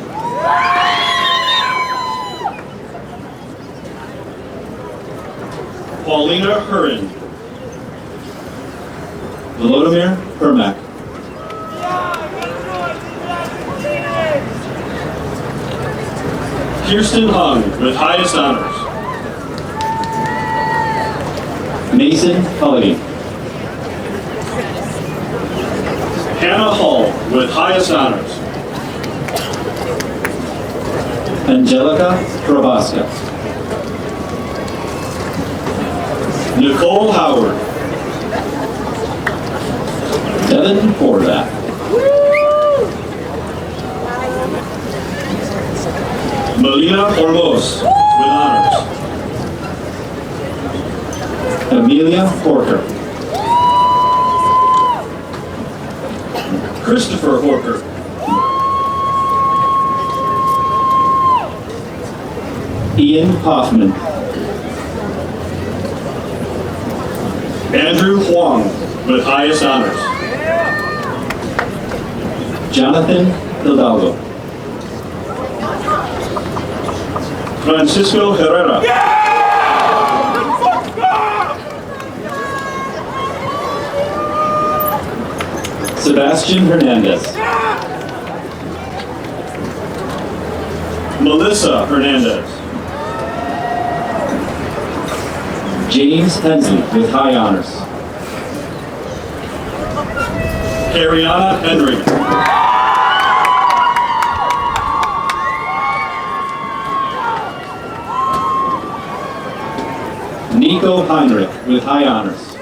Paulina Hurin. Volodymyr Permak. Kirsten Hung, with highest honors. Mason Culligan. Hannah Hall, with highest honors. Angelica Probaska. Nicole Howard. Devin Horvath. Melina Ormos, with honors. Amelia Horker. Christopher Horker. Ian Hoffman. Andrew Huang, with highest honors. Jonathan Hidalgo. Francisco Herrera. Sebastian Hernandez. Melissa Hernandez. James Hensley, with high honors. Ariana Henry. Nico Heinrich, with high honors.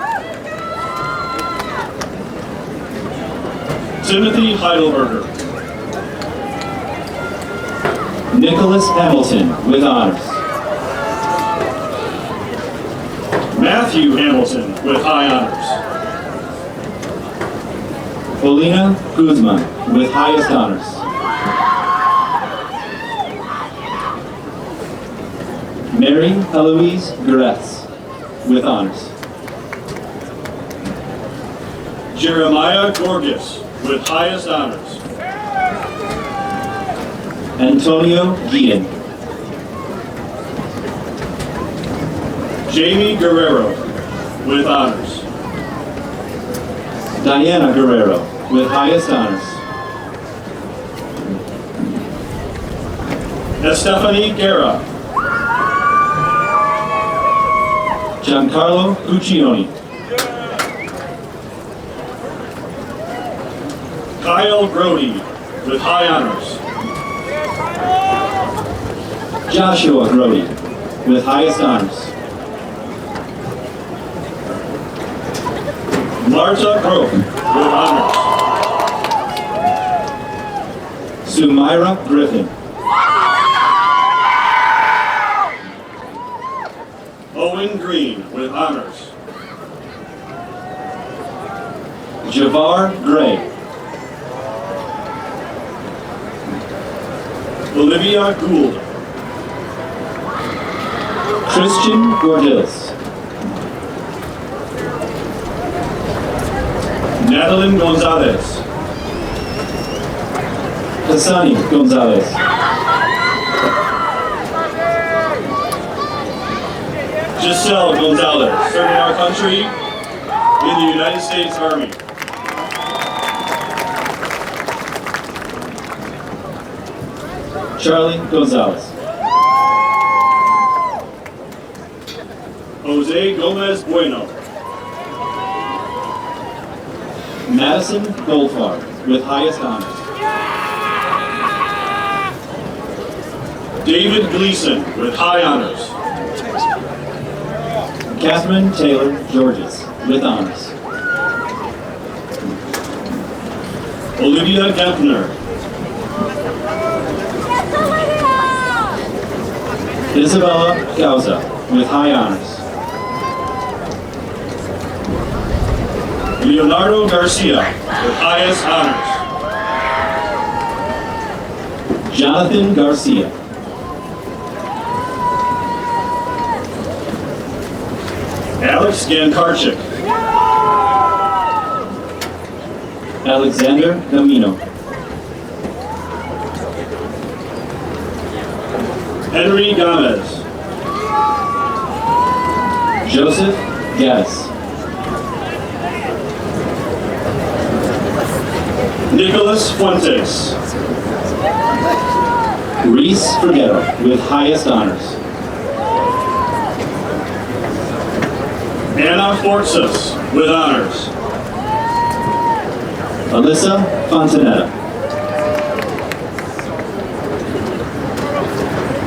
Timothy Heidelberger. Nicholas Hamilton, with honors. Matthew Hamilton, with high honors. Polina Guzman, with highest honors. Mary Eloise Gretz, with honors. Jeremiah Gorgas, with highest honors. Antonio Guillen. Jamie Guerrero, with honors. Diana Guerrero, with highest honors. Estefany Guerra. Giancarlo Guccione. Kyle Grody, with high honors. Joshua Grody, with highest honors. Marta Croak, with honors. Sumaira Griffin. Owen Green, with honors. Javar Gray. Olivia Gould. Christian Gordilis. Madeline Gonzalez. Hassani Gonzalez. Giselle Gonzalez, serving our country in the United States Army. Charlie Gonzalez. Jose Gomez Bueno. Madison Goldfarb, with highest honors. David Gleason, with high honors. Catherine Taylor Georges, with honors. Olivia Gempner. Isabella Gauza, with high honors. Leonardo Garcia, with highest honors. Jonathan Garcia. Alex Gankarchik. Alexander Gamino. Henry Gomez. Joseph Gaddis. Nicholas Fuentes. Reese Forgetto, with highest honors. Anna Fortsas, with honors. Alyssa Fontanetta.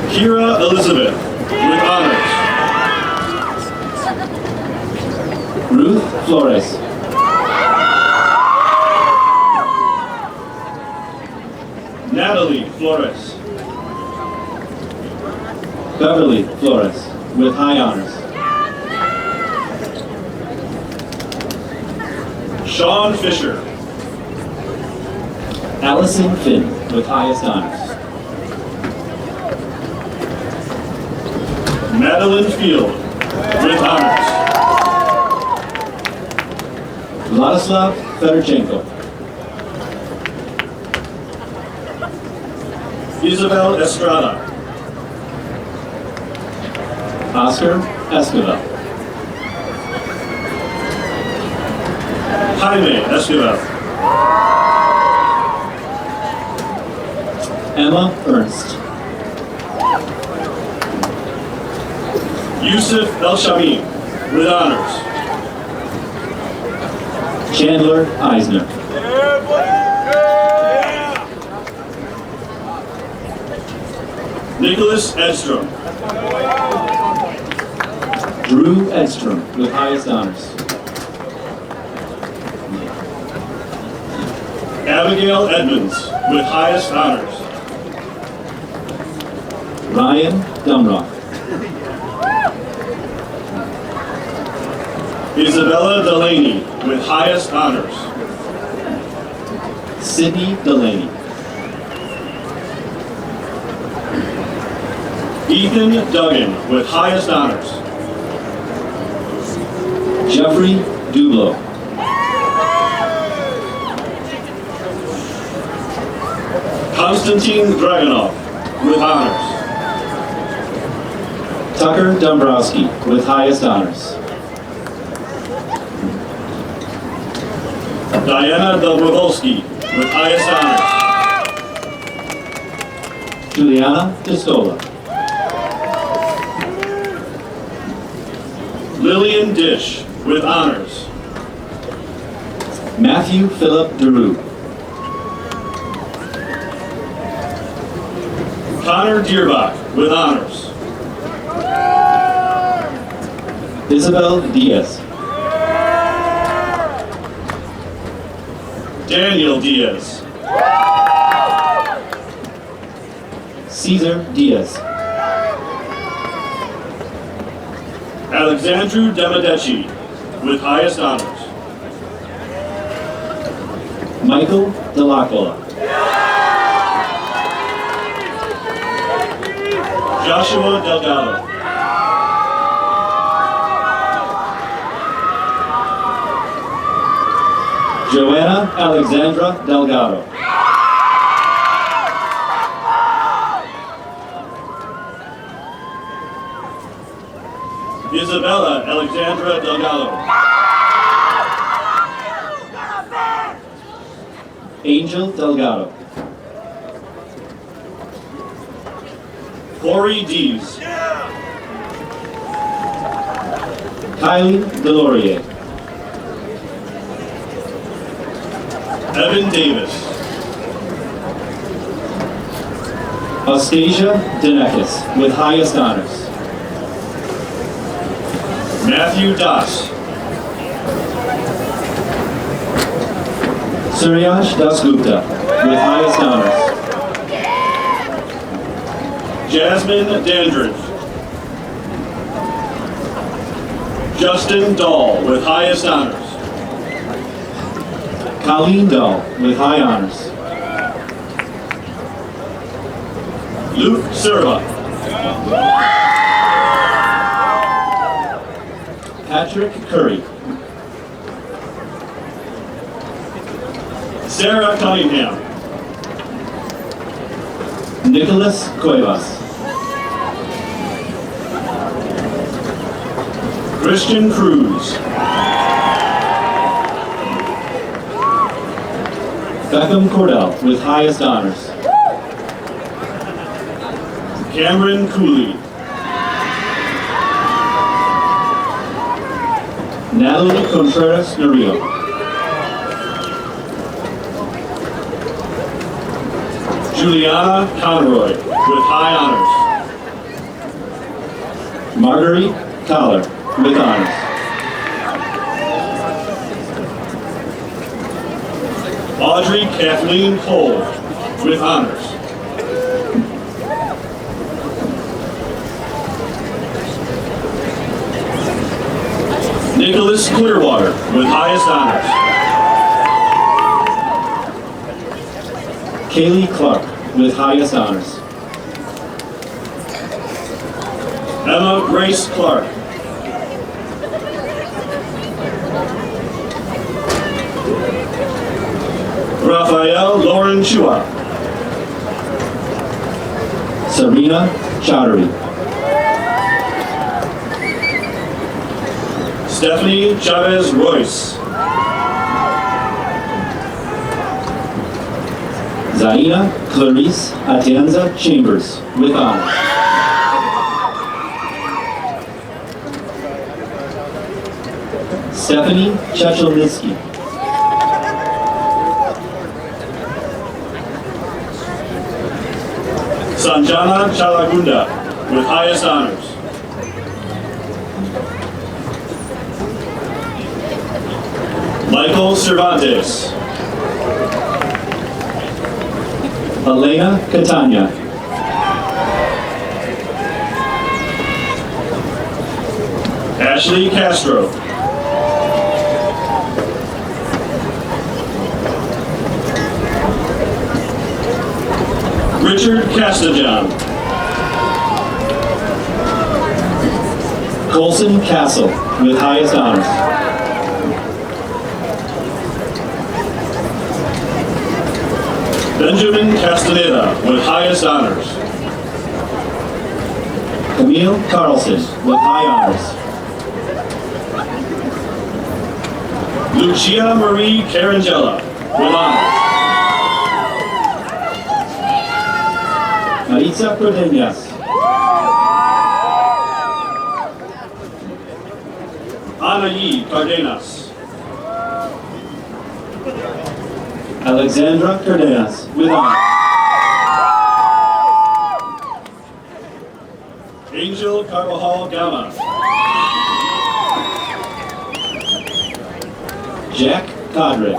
Kira Elizabeth, with honors. Ruth Flores. Natalie Flores. Beverly Flores, with high honors. Sean Fisher. Allison Finn, with highest honors. Madeline Field, with honors. Vladislav Fedorchenko. Isabel Estrada. Oscar Esquivel. Jaime Esquivel. Emma Ernst. Yusuf El Shami, with honors. Chandler Eisner. Nicholas Edstrom. Drew Edstrom, with highest honors. Abigail Edmonds, with highest honors. Ryan Dumrock. Isabella Delaney, with highest honors. Sydney Delaney. Ethan Duggan, with highest honors. Jeffrey Dublo. Konstantin Dragunov, with honors. Tucker Dombrowski, with highest honors. Diana Dobrovolsky, with highest honors. Juliana Pistola. Lillian Dish, with honors. Matthew Philip DeRue. Connor Deerbach, with honors. Isabel Diaz. Daniel Diaz. Cesar Diaz. Alexandru Demedeci, with highest honors. Michael Delacola. Joshua Delgado. Joanna Alexandra Delgado. Isabella Alexandra Delgado. Angel Delgado. Corey Dees. Kylie Delorier. Evan Davis. Astasia Denekis with highest honors. Matthew Das. Suryash Dasgupta with highest honors. Jasmine Dandridge. Justin Dahl with highest honors. Colleen Dahl with high honors. Luke Serva. Patrick Curry. Sarah Cunningham. Nicholas Cuevas. Christian Cruz. Beckham Cordell with highest honors. Cameron Cooley. Natalie Contreras Narillo. Juliana Conroy with high honors. Marguerite Collar with honors. Audrey Kathleen Cole with honors. Nicholas Clearwater with highest honors. Kaylee Clark with highest honors. Emma Grace Clark. Raphael Lauren Chua. Serena Chowdhury. Stephanie Chavez Royce. Zaina Clarice Atienza Chambers with honors. Stephanie Chechelnitsky. Sanjana Chalagunda with highest honors. Michael Cervantes. Elena Catania. Ashley Castro. Richard Castajan. Colson Castle with highest honors. Benjamin Castaneda with highest honors. Camille Carlson with high honors. Lucia Marie Carangella with honors. Maritza Cardenas. Anaí Cardenas. Alexandra Cardenas with honors. Angel Carvajal Gama. Jack Cadre.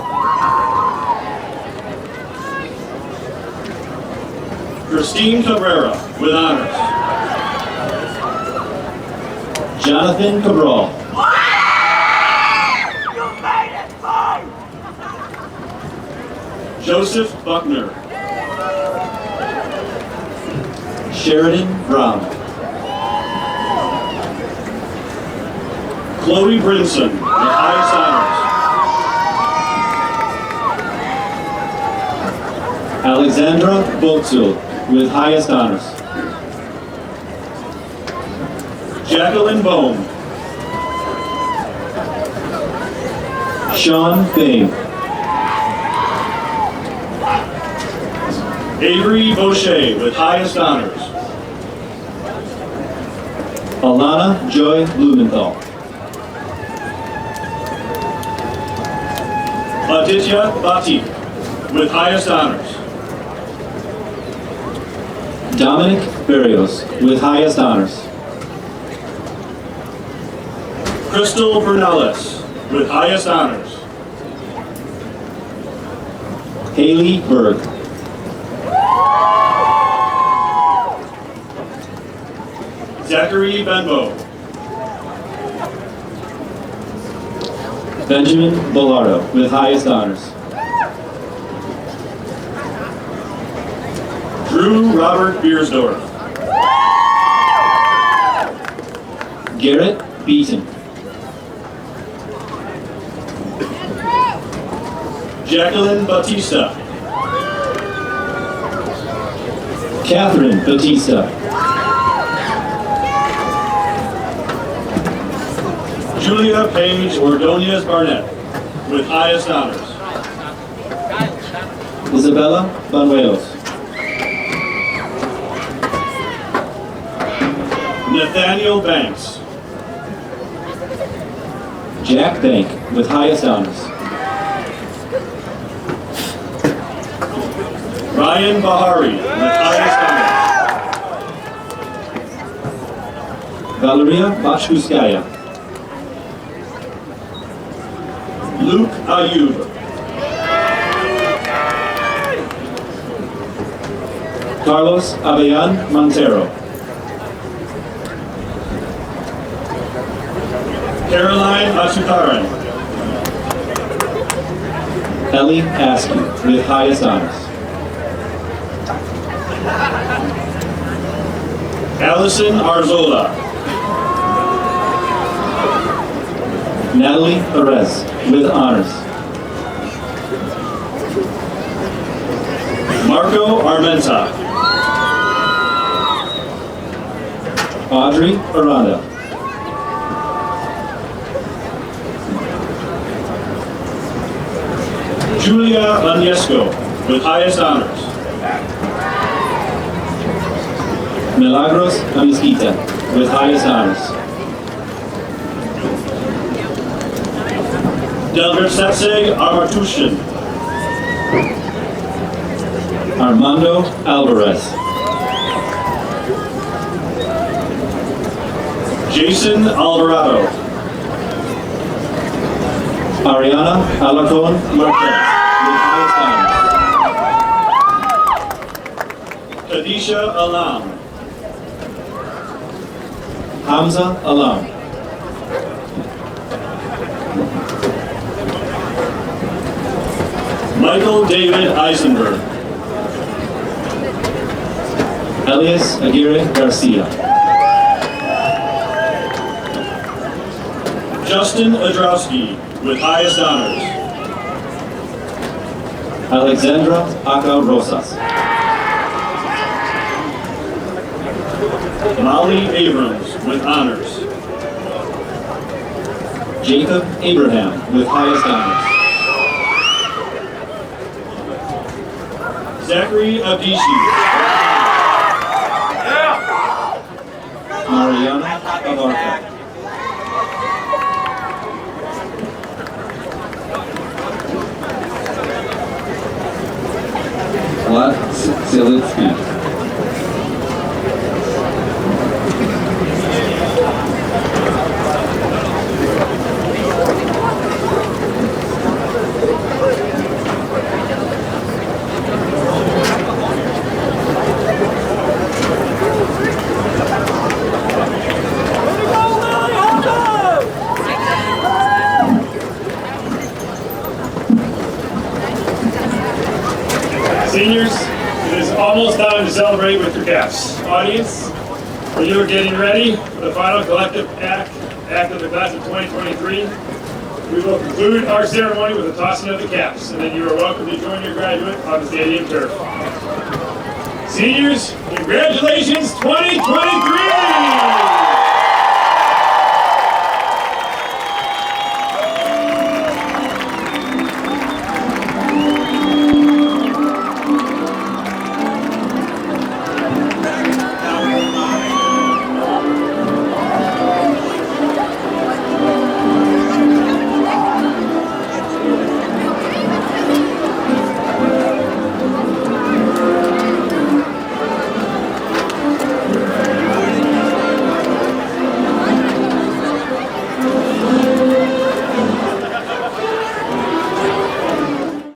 Christine Cabrera with honors. Jonathan Cabral. Joseph Buckner. Sheridan Brown. Chloe Brinson with highest honors. Alexandra Botzul, with highest honors. Jacqueline Bohm. Sean Bain. Avery Boucher, with highest honors. Alana Joy Blumenthal. Aditya Bhatt, with highest honors. Dominic Berrios, with highest honors. Crystal Bernales, with highest honors. Haley Berg. Zachary Benbow. Benjamin Bellardo, with highest honors. Drew Robert Beersdorf. Garrett Beaton. Jacqueline Batista. Catherine Batista. Julia Page Ordonez Barnett, with highest honors. Isabella Banuelos. Nathaniel Banks. Jack Bank, with highest honors. Ryan Bahari, with highest honors. Valeria Bachkuskaya. Luke Ayub. Carlos Avellan Montero. Caroline Achukaran. Ellie Askew, with highest honors. Allison Arzola. Natalie Perez, with honors. Marco Armenta. Audrey Aranda. Julia Agnieszko, with highest honors. Milagros Amisquita, with highest honors. Delgersetseg Amartushin. Armando Alvarez. Jason Alvarado. Ariana Alarcon Marquez, with highest honors. Kadisha Alam. Hamza Alam. Michael David Eisenberg. Elias Aguirre Garcia. Justin Adrowski, with highest honors. Alexandra Aca Rosas. Molly Abrams, with honors. Jacob Abraham, with highest honors. Zachary Abdishi. Mariana Abarca. Vlad Zelitsky. Seniors, it is almost time to celebrate with your caps. Audience, when you are getting ready for the final collective act of the class of 2023, We will conclude our ceremony with a tossing of the caps, and then you are welcome to join your graduate on the stadium turf. Seniors, congratulations 2023!